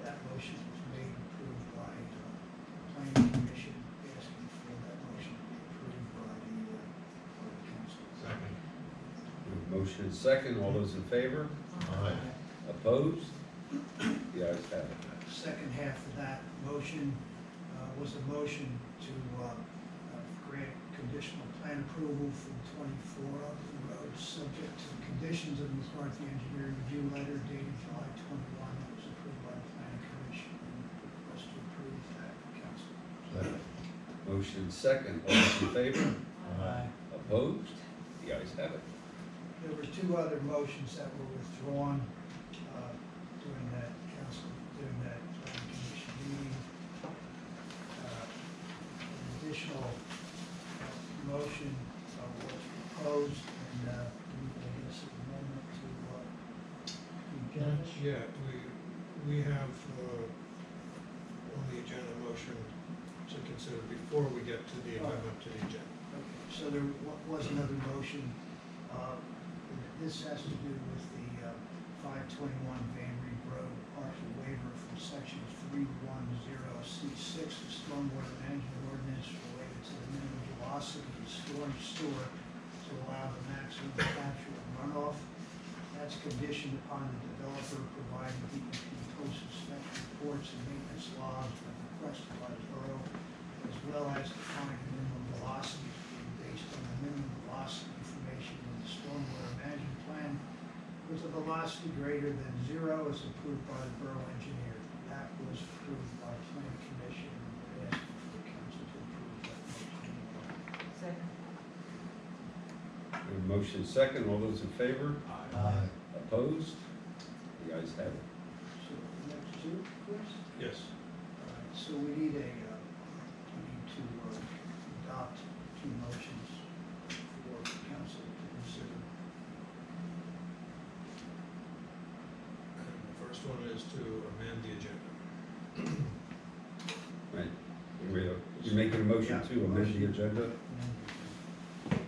That motion was made and approved by the planning commission, asking for that motion to be approved by the council. Second. Motion and second, all those in favor? Aye. Opposed? The ayes have it. Second half of that motion was a motion to grant conditional plan approval for 24 Upland Road, subject to the conditions of the McCarthy Engineering Review Letter dated July 21, that was approved by the planning commission, and request to approve that, council. Second. Motion and second, all those in favor? Aye. Opposed? The ayes have it. There were two other motions that were withdrawn during that planning commission meeting. An additional motion was proposed, and I guess at the moment to the agenda. Yeah, we have on the agenda motion to consider before we get to the amendment to the agenda. Okay, so there was another motion. This has to do with the 521 Van Reed Road partial waiver from sections 310C6 of Stormwater Management Ordinance related to the minimum velocity of storm sewer to allow the maximum capture of runoff. That's conditioned upon the developer providing DEP post-inspection reports and maintenance logs when requested by the borough, as well as defining minimum velocity being based on the minimum velocity information in the stormwater management plan with a velocity greater than 0 as approved by the borough engineer. That was approved by the planning commission, and we're asking for the council to approve that motion. Second. We have motion and second, all those in favor? Aye. Opposed? The ayes have it. So next two, Chris? Yes. All right, so we need to adopt two motions for council to consider. And the first one is to amend the agenda. Right, we read the You're making a motion Yeah, to amend the agenda? Okay,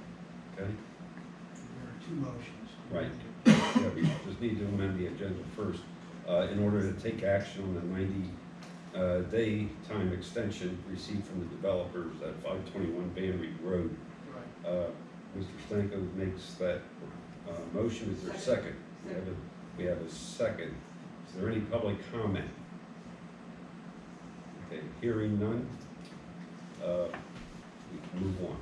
There are two motions. right. Yeah, we just need to amend the agenda first, in order to take action on the 90-day time extension received from the developers at 521 Van Reed Road. Right. Mr. Stanko makes that motion. Is there a second? We have a second. Is there any public comment? Okay, hearing none, we can move on.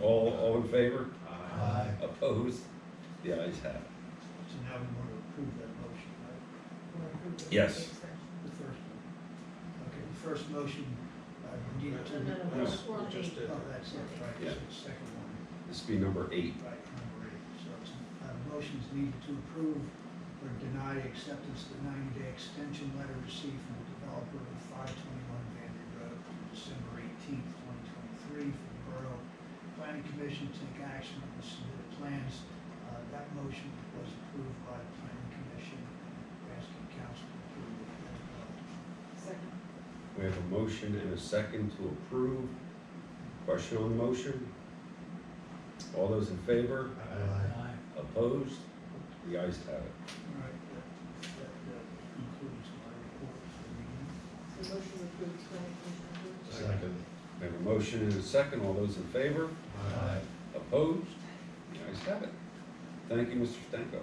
All in favor? Aye. Opposed? The ayes have it. So now we want to approve that motion, right? Yes. The first one. Okay, the first motion, we need to. No, we're on eight. Oh, that's it, right, Yeah. so the second one. This will be number 8. Right, number 8. So it's, motions needed to approve or deny acceptance of the 90-day extension letter received from the developer of 521 Van Reed Road from December 18th, 2023 for the Borough Planning Commission to take action on the submitted plans. That motion was approved by the Planning Commission, and asking council to approve it as well. Second. We have a motion and a second to approve. Question on the motion? All those in favor? Aye. Opposed? The ayes have it. All right, that concludes my report for the meeting. So motion approved, planning commission approved. Second. We have a motion and a second. All those in favor? Aye. Opposed? The ayes have it. Thank you, Mr. Stanko.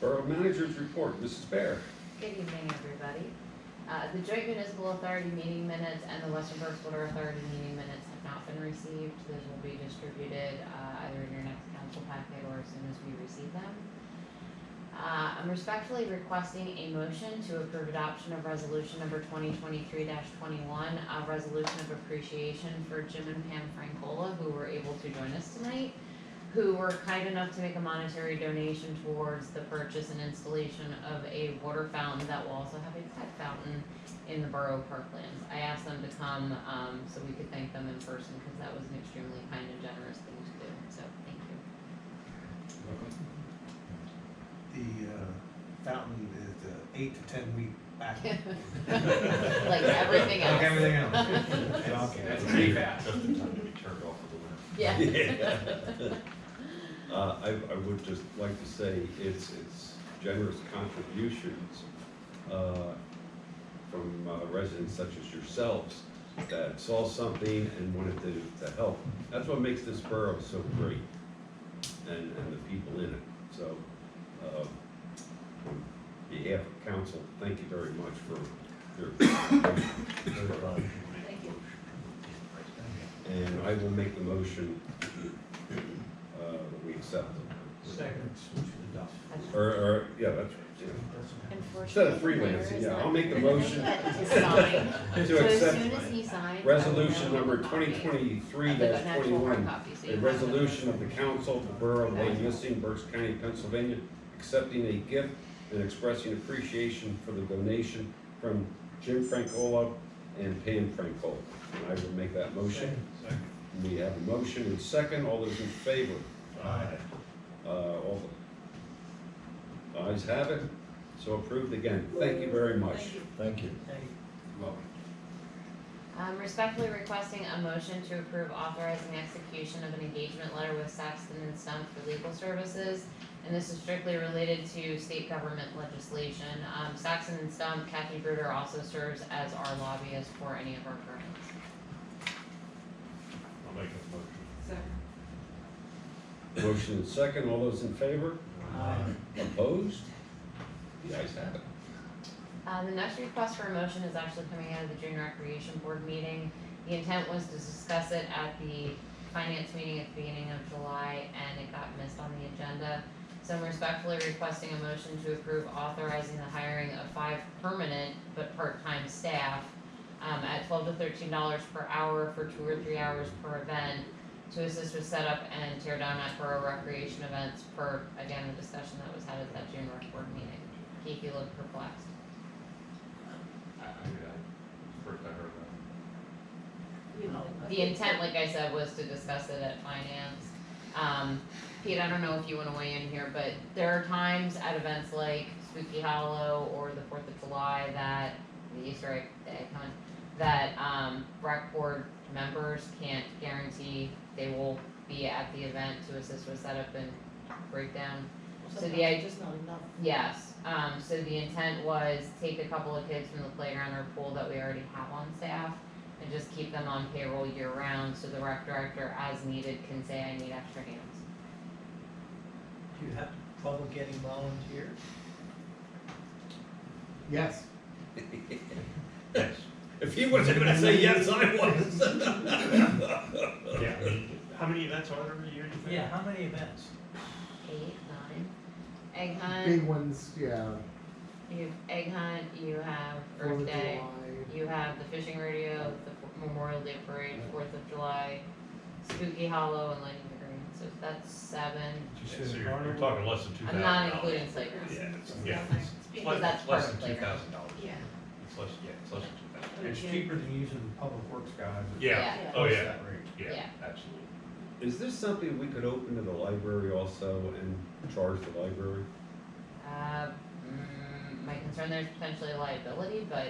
Borough Manager's Report, Mrs. Bear. Good evening, everybody. The joint municipal authority meeting minutes and the Western Berks Water Authority meeting minutes have not been received. Those will be distributed either in your next council packet or as soon as we receive them. I'm respectfully requesting a motion to approve adoption of resolution number 2023-21, a resolution of appreciation for Jim and Pam Francola, who were able to join us tonight, who were kind enough to make a monetary donation towards the purchase and installation of a water fountain that will also have a pet fountain in the borough parklands. I asked them to come so we could thank them in person because that was an extremely kind and generous thing to do. So thank you. The fountain is 8 to 10 week back. Like everything else. Like everything else. Okay. That's pretty fast. Just in time to be turned off for the winter. Yeah. I would just like to say it's generous contributions from residents such as yourselves that saw something and wanted to help. That's what makes this borough so great, and the people in it. So, on behalf of council, thank you very much for your contribution. Thank you. And I will make the motion that we accept. Second. Or, yeah, that's, yeah. Instead of freelancing, yeah, I'll make the motion To sign. to So as accept soon as he signs. resolution I will number have a copy. 2023-21, So a you have resolution of the council of the borough of Lake Missing, Berks County, Pennsylvania, accepting a gift and expressing appreciation for the donation from Jim Francola and Pam Francola. And I will make that motion. We have a motion and second. All those in favor? Aye. All the ayes have it. So approved again. Thank you very much. Thank you. Thank you. I'm respectfully requesting a motion to approve authorizing execution of an engagement letter with Saxton and Stump for legal services. And this is strictly related to state government legislation. Saxton and Stump, Kathy Bruder also serves as our lobbyist for any of our grants. I'll make a motion. Second. Motion and second. All those in favor? Aye. Opposed? The ayes have it. The next request for a motion is actually coming out of the June Recreation Board meeting. The intent was to discuss it at the finance meeting at the beginning of July, and it got missed on the agenda. So I'm respectfully requesting a motion to approve authorizing the hiring of 5 permanent but part-time staff at $12 to $13 per hour for 2 or 3 hours per event to assist with setup and tear down at borough recreation events per, again, the discussion that was had at that June Rec Board meeting. Kiki looked perplexed. First I heard that. You know, The intent, like I said, was to discuss it at finance. Pete, I don't know if you wanna weigh in here, but there are times at events like Spooky Hollow or the 4th of July that, the Easter egg hunt, that, rec board members can't guarantee they will be at the event to assist with setup and breakdown. So the Sometimes idea, it's just not enough. yes, so the intent was take a couple of kids from the playground or pool that we already have on staff and just keep them on payroll year round, so the rec director as needed can say, I need extra hands. Do you have trouble getting volunteers? Yes. Yes. If he wasn't gonna say yes, I was. Yeah, I mean, how many events are there a year, do you think? Yeah, how many events? 8, 9, egg hunt, Big ones, yeah. you have egg hunt, you have Fourth Earth of Day, July. you have the fishing rodeo, the Memorial Day parade, 4th of July, Spooky Hollow and Lighting the Green, so that's 7. Yeah, so you're talking less than $2,000. I'm not including playgrounds. Yeah, Yeah. it's Because that's less part of than playground. $2,000. Yeah. It's less, yeah, it's less than $2,000. It's cheaper than using the public works guys. Yeah, Yeah. oh, Plus yeah, that rate. yeah, Yeah. absolutely. Is this something we could open to the library also and charge the library? My concern there's potentially a liability, but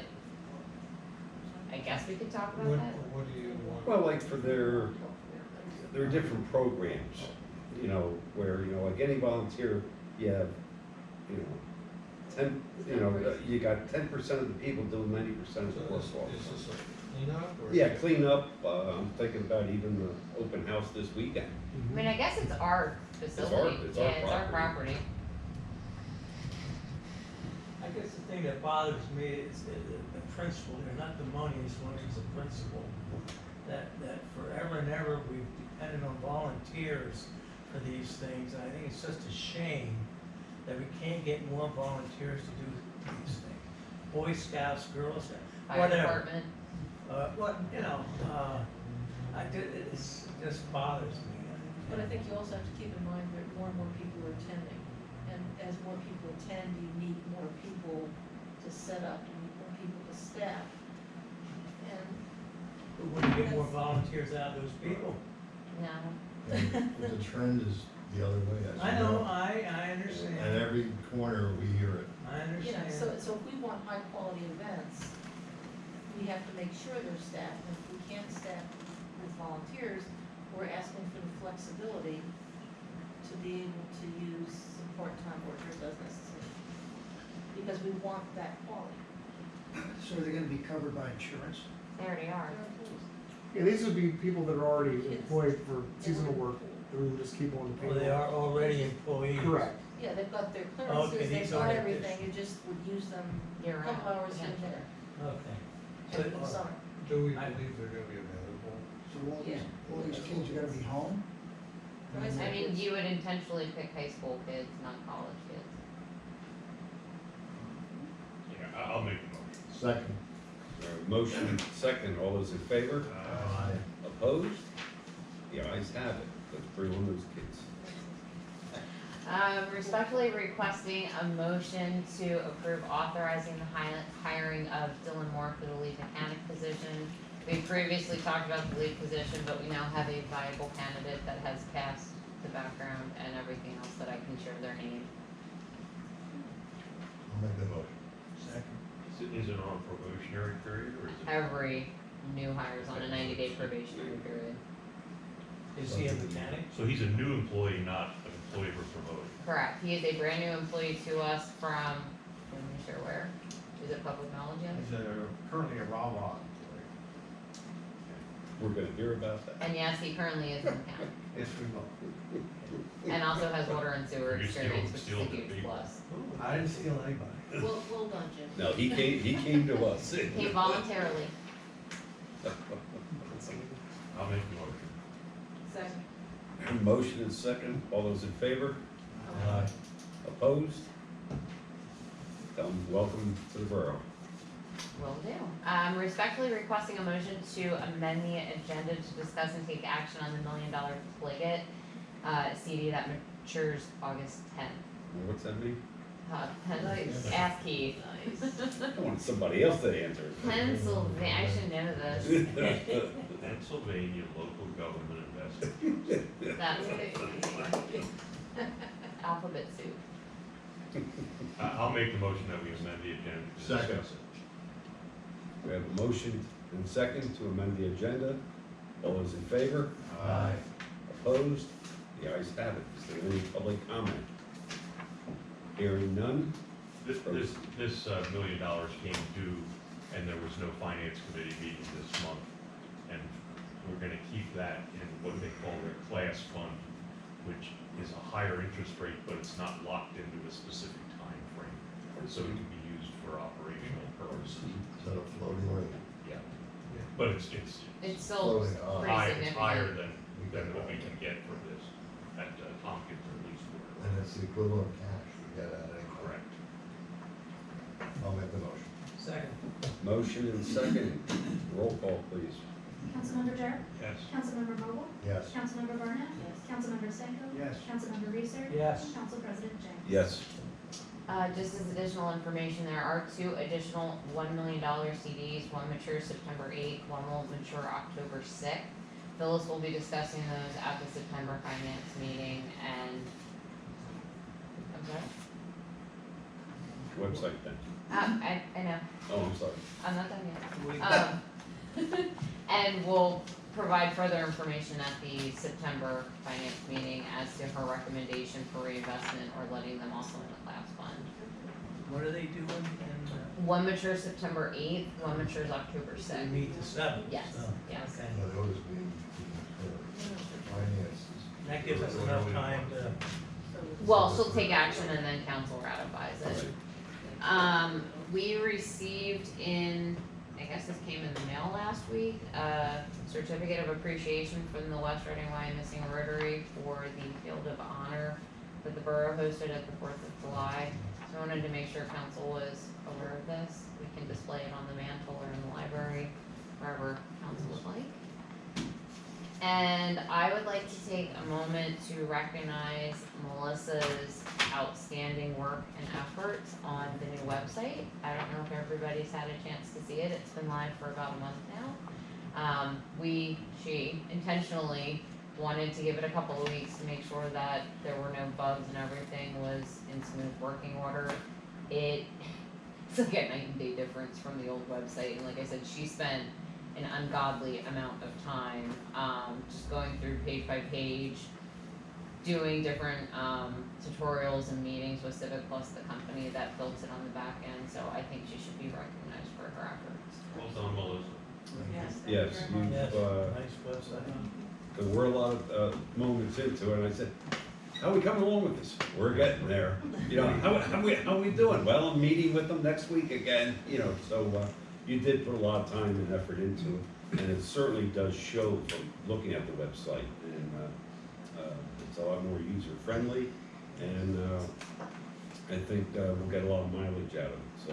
I guess we could talk about What, that. what do you want? Well, like for their different programs, you know, where, you know, like any volunteer, you have, you know, you got 10% of the people doing 90% of the work also. Is this a cleanup or? Yeah, clean up, I'm thinking about even the open house this weekend. I mean, I guess it's our facility, it's our yeah, it's our property. property. I guess the thing that bothers me is the principle here, not the money as much as the principle. That forever and ever we've depended on volunteers for these things, and I think it's just a shame that we can't get more volunteers to do these things. Boy Scouts, Girl Scouts, Fire whatever. department, It just bothers me. But I think you also have to keep in mind that more and more people are attending. And as more people attend, you need more people to set up, you need more people to staff. And But when you get more volunteers out of those people. no, And the trend is the other way, as you I know, I understand. At every corner, we hear it. I you know, understand. so if we want high quality events, we have to make sure they're staffed. And if we can't staff with volunteers, we're asking for the flexibility to be able to use some part-time workers as necessary. Because we want that quality. So are they gonna be covered by insurance? they already are. They're employees. Yeah, these would be people that are already employed for seasonal work, that we would just keep on the Well, payroll. they are already employees. Correct. Yeah, they've got their Okay, clearances, these they've got are everything, you just would use them Year a round. couple hours here and potentially. there, Okay. and in the summer. Do we believe they're gonna be available? So all these kids are gonna be home? I mean, you would intentionally pick high school kids, not college kids. Yeah, I'll make the motion. Second. Motion second, all those in favor? Aye. Opposed? The ayes have it, let's bring on those kids. Respectfully requesting a motion to approve authorizing the hiring of Dylan Moore for the lead mechanic position. We previously talked about the lead position, but we now have a viable candidate that has passed the background and everything else that I can share their name. I'll make the motion. Second. Is it on a probationary period, or is it? Every new hire is on a 90-day probationary period. Is he a mechanic? So he's a new employee, not an employee we're promoting? Correct, he is a brand new employee to us from, I'm not sure where, is it public knowledge yet? He's currently a Rawa employee. We're gonna hear about that. And yes, he currently is a mechanic, Yes, we will. and also has water and sewer You experience, which is a steal the huge people. plus. I didn't steal anybody. Well done, Jim. No, he came to us. Came voluntarily. I'll make the motion. Second. Motion and second, all those in favor? Aye. Opposed? Welcome to the borough. Will do. Respectfully requesting a motion to amend the agenda to discuss and take action on the $1 million Pliget CD that matures August 10th. What's that mean? Ask Keith. I want somebody else to answer. Pennsylvania, I should know this. Pennsylvania local government investment. That's what it alphabet soup. I'll make the motion that we amend the agenda to Second. discuss it. We have a motion and second to amend the agenda. All those in favor? Aye. Opposed? The ayes have it. Is there any public comment? Hearing none? This $1 million came due, and there was no finance committee meeting this month. And we're gonna keep that in what they call their class fund, which is a higher interest rate, but it's not locked into a specific time frame. So it can be used for operational purposes. Is that a floating rate? Yeah. But it's It's still Floating on. pretty high, it's significant. higher than what we can get for this at Tompkins or Leesburg. And it's the equivalent of cash we get out of it. Correct. I'll make the motion. Second. Motion and second. Roll call, please. Councilmember Jarrett? Yes. Councilmember Vogel? Yes. Councilmember Barnett? Yes. Councilmember Stanko? Yes. Councilmember Reeser? Yes. Council President James? Yes. Just as additional information, there are 2 additional $1 million CDs. One matures September 8th, one will mature October 6th. Phyllis will be discussing those at the September finance meeting and, I'm sorry? Website then. I know, Oh, I'm sorry. I'm not done We- yet. And we'll provide further information at the September finance meeting as to her recommendation for reinvestment or letting them also in the class fund. What are they doing in, One matures September 8th, one matures October we 6th. meet the seventh? Yes, so, yes. Okay. Yeah, they always be finances. That gives us enough time to, Well, she'll take action and then council ratifies it. We received in, I guess this came in the mail last week, a certificate of appreciation from the West Reading Wyomissing Rotary for the Field of Honor that the borough hosted at the 4th of July. So I wanted to make sure council was aware of this. We can display it on the mantle or in the library, wherever council would like. And I would like to take a moment to recognize Melissa's outstanding work and efforts on the new website. I don't know if everybody's had a chance to see it. It's been live for about a month now. She intentionally wanted to give it a couple of weeks to make sure that there were no bugs and everything was in smooth working order. It's like a night and day difference from the old website. And like I said, she spent an ungodly amount of time, just going through page by page, doing different, tutorials and meetings with Civic Plus, the company that built it on the back end, so I think she should be recognized for her efforts. Well done, Melissa. Yes, thank you Yes, very much. yes, you've, nice website. there were a lot of moments into it, and I said, how are we coming along with this? We're getting there. You know, how we doing? Well, I'm meeting with them next week again, you know, so, you did put a lot of time and effort into it, and it certainly does show from looking at the website, and, it's a lot more user-friendly, and, I think, we'll get a lot of mileage out of it, so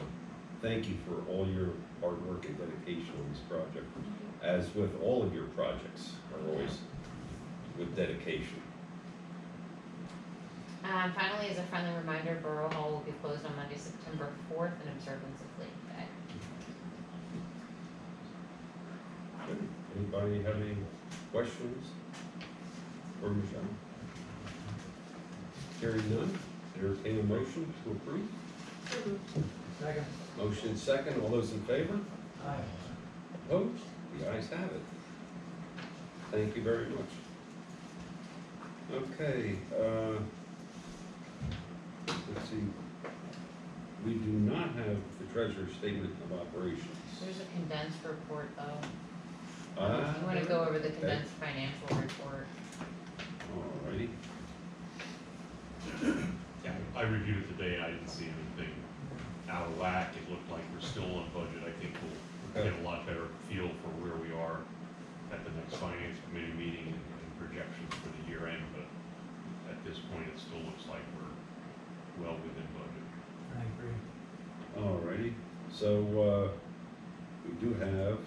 thank you for all your hard work and dedication on this project, as with all of your projects, are always with dedication. Finally, as a friendly reminder, Borough Hall will be closed on Monday, September 4th in observance of Labor Day. Good. Anybody have any questions for Michelle? Hearing none, entertain a motion to approve. Second. Motion second, all those in favor? Aye. Opposed? The ayes have it. Thank you very much. Okay, let's see. We do not have the treasurer's statement of operations. There's a condensed report though. Ah, You wanna go over the okay. condensed financial report? Alrighty. Yeah, I reviewed it today, and I didn't see anything out of whack. It looked like we're still on budget. I think we'll get a lot better feel for where we are at the next finance committee meeting and projections for the year end, but at this point, it still looks like we're well within budget. I agree. Alrighty, so, we do have,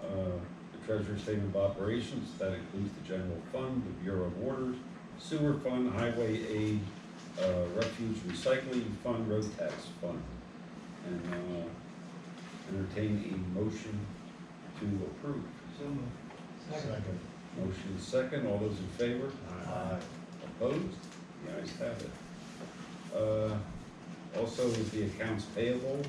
the treasurer's statement of operations, that includes the general fund, the Bureau of Water, sewer fund, highway aid, refuge recycling fund, road tax fund. And, entertain a motion to approve. So moved. Second. Motion second, all those in favor? Aye. Opposed? The ayes have it. Also is the accounts payable,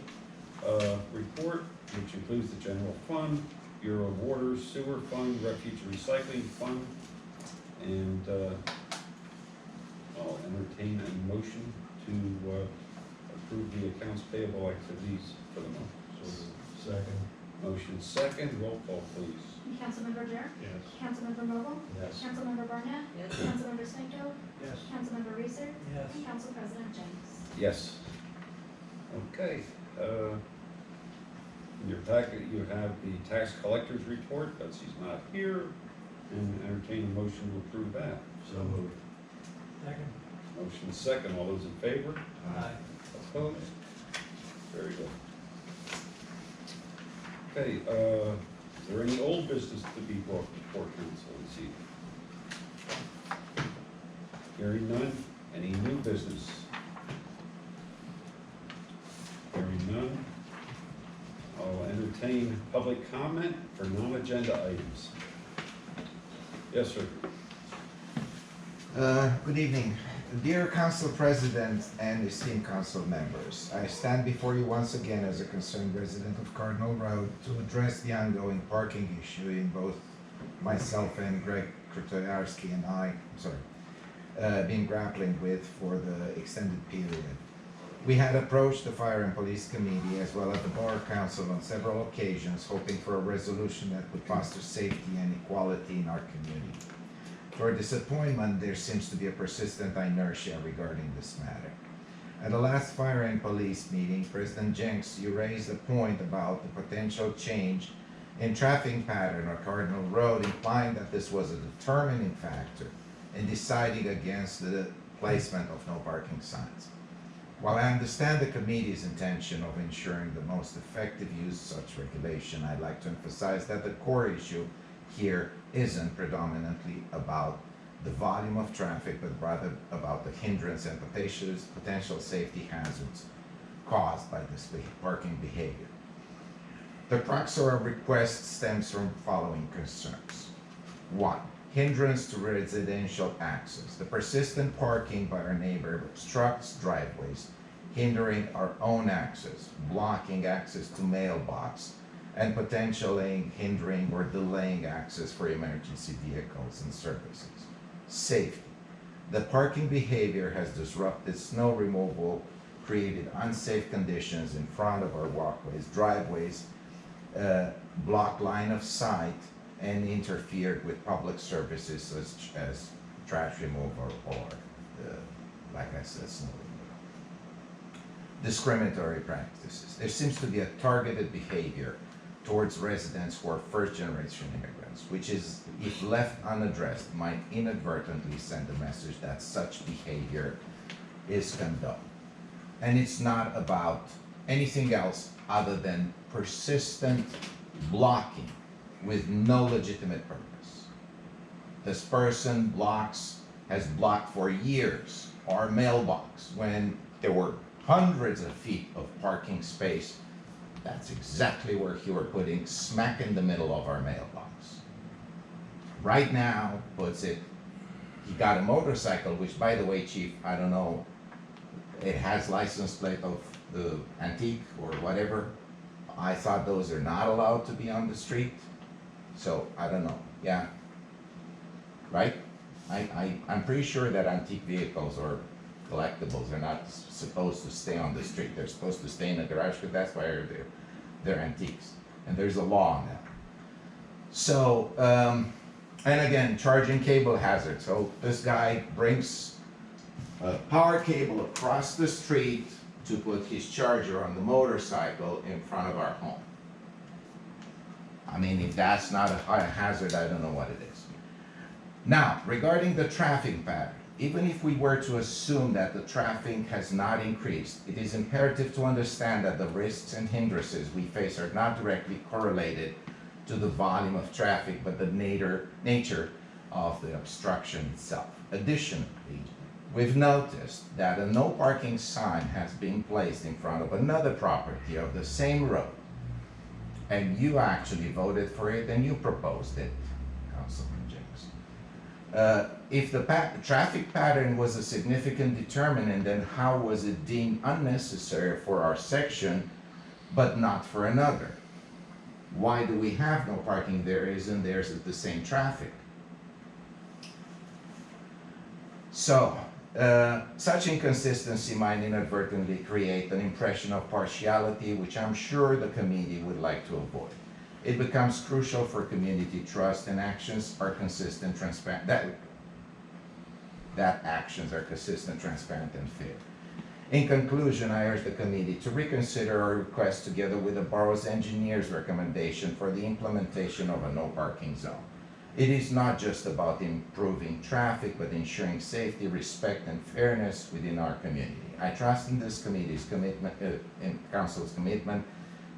report, which includes the general fund, Bureau of Water, Sewer Fund, Refuge Recycling Fund, and I'll entertain a motion to approve the accounts payable activities for the month. Second. Motion second, roll call please. Councilmember Jer? Yes. Councilmember Vogel? Yes. Councilmember Barnett? Yes. Councilmember Spanko? Yes. Councilmember Reeser? Yes. And Council President James. Yes. Okay, in your packet, you have the tax collector's report, Betsy's not here, and entertain a motion to approve that. So moved. Second. Motion second, all those in favor? Aye. Opposed? Very good. Okay, is there any old business to be brought before council this evening? Hearing none, any new business? Hearing none, I'll entertain public comment for non-agenda items. Yes, sir. Good evening. Dear Council President and esteemed council members, I stand before you once again as a concerned resident of Cardinal Road to address the ongoing parking issue in both myself and Greg Kratoyarski and I, been grappling with for the extended period. We had approached the Fire and Police Committee as well as the Bar Council on several occasions, hoping for a resolution that would foster safety and equality in our community. To our disappointment, there seems to be a persistent inertia regarding this matter. At the last Fire and Police meeting, President Jenks, you raised a point about the potential change in traffic pattern on Cardinal Road, implying that this was a determining factor in deciding against the placement of no parking signs. While I understand the committee's intention of ensuring the most effective use of such regulation, I'd like to emphasize that the core issue here isn't predominantly about the volume of traffic, but rather about the hindrance and potential safety hazards caused by this parking behavior. The crux of our request stems from following concerns. 1. Hindrance to residential access. The persistent parking by our neighbor obstructs driveways, hindering our own access, blocking access to mailbox, and potentially hindering or delaying access for emergency vehicles and services. Safety. The parking behavior has disrupted snow removal, created unsafe conditions in front of our walkways, driveways, blocked line of sight, and interfered with public services such as trash removal or, like I said, snow removal. Discriminatory practices. There seems to be a targeted behavior towards residents who are first-generation immigrants, which is, if left unaddressed, might inadvertently send a message that such behavior is condoned. And it's not about anything else other than persistent blocking with no legitimate purpose. This person has blocked for years our mailbox when there were hundreds of feet of parking space. That's exactly where you were putting smack in the middle of our mailbox. Right now, he got a motorcycle, which, by the way, Chief, I don't know, it has license plate of the Antique or whatever. I thought those are not allowed to be on the street. So, I don't know, yeah. Right? I'm pretty sure that antique vehicles or collectibles are not supposed to stay on the street. They're supposed to stay in the garage because that's why they're antiques. And there's a law on that. So, and again, charging cable hazard. So this guy brings a power cable across the street to put his charger on the motorcycle in front of our home. I mean, if that's not a high hazard, I don't know what it is. Now, regarding the traffic pattern, even if we were to assume that the traffic has not increased, it is imperative to understand that the risks and hindrances we face are not directly correlated to the volume of traffic, but the nature of the obstruction itself. Additionally, we've noticed that a no parking sign has been placed in front of another property of the same road, and you actually voted for it and you proposed it, Councilman James. If the traffic pattern was a significant determinant, then how was it deemed unnecessary for our section but not for another? Why do we have no parking there isn't there's the same traffic? So, such inconsistency might inadvertently create an impression of partiality, which I'm sure the committee would like to avoid. It becomes crucial for community trust and actions are consistent, transparent, that actions are consistent, transparent, and fair. In conclusion, I urge the committee to reconsider our request together with the borough's engineer's recommendation for the implementation of a no parking zone. It is not just about improving traffic, but ensuring safety, respect, and fairness within our community. I trust in this committee's commitment, in council's commitment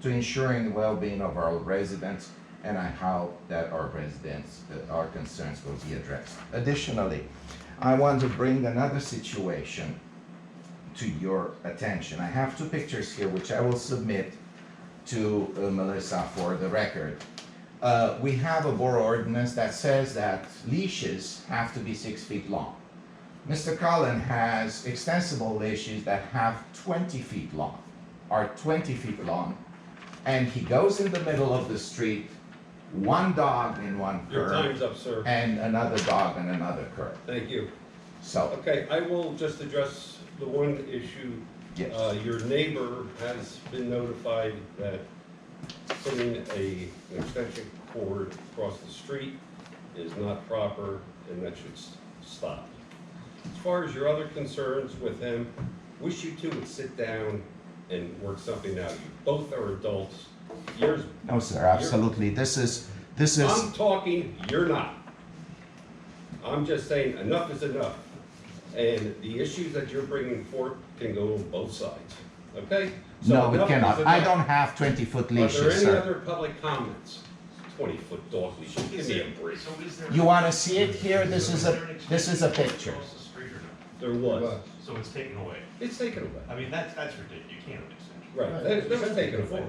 to ensuring the well-being of our residents, and I hope that our residents, our concerns will be addressed. Additionally, I want to bring another situation to your attention. I have 2 pictures here, which I will submit to Melissa for the record. We have a borough ordinance that says that leashes have to be 6 feet long. Mr. Cullen has extensible leashes that have 20 feet long, are 20 feet long, and he goes in the middle of the street, one dog in one Your curve, time's up, sir. and another dog in another curve. Thank you. So, Okay, I will just address the one issue. yes. Your neighbor has been notified that putting an extension cord across the street is not proper, and that should stop. As far as your other concerns with him, wish you two would sit down and work something out. You both are adults. No, sir, absolutely. This is, I'm talking, you're not. I'm just saying, enough is enough. And the issues that you're bringing forth can go on both sides, okay? So no, it enough cannot. is I enough. don't have 20-foot Are there leashes, any sir. other public comments? 20-foot dog leash, give me a break. So is there? You wanna see it here? This is there a an picture. extension across the street or not? There was. So it's taken away? It's taken away. I mean, that's ridiculous, you can't have an extension. Right, that was taken away.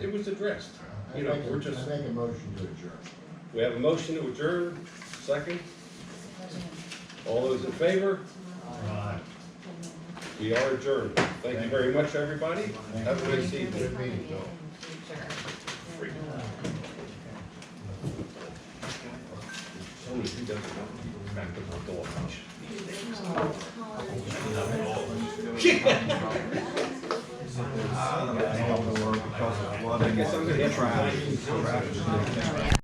It was addressed. You know, we're just, I make a motion to adjourn. we have a motion to adjourn, second. All those in favor? We are adjourned. Thank you very much, everybody. Have a nice evening. Good meeting, Bill. Tony, who doesn't know? Back to my dog leash. I guess I'm gonna have to.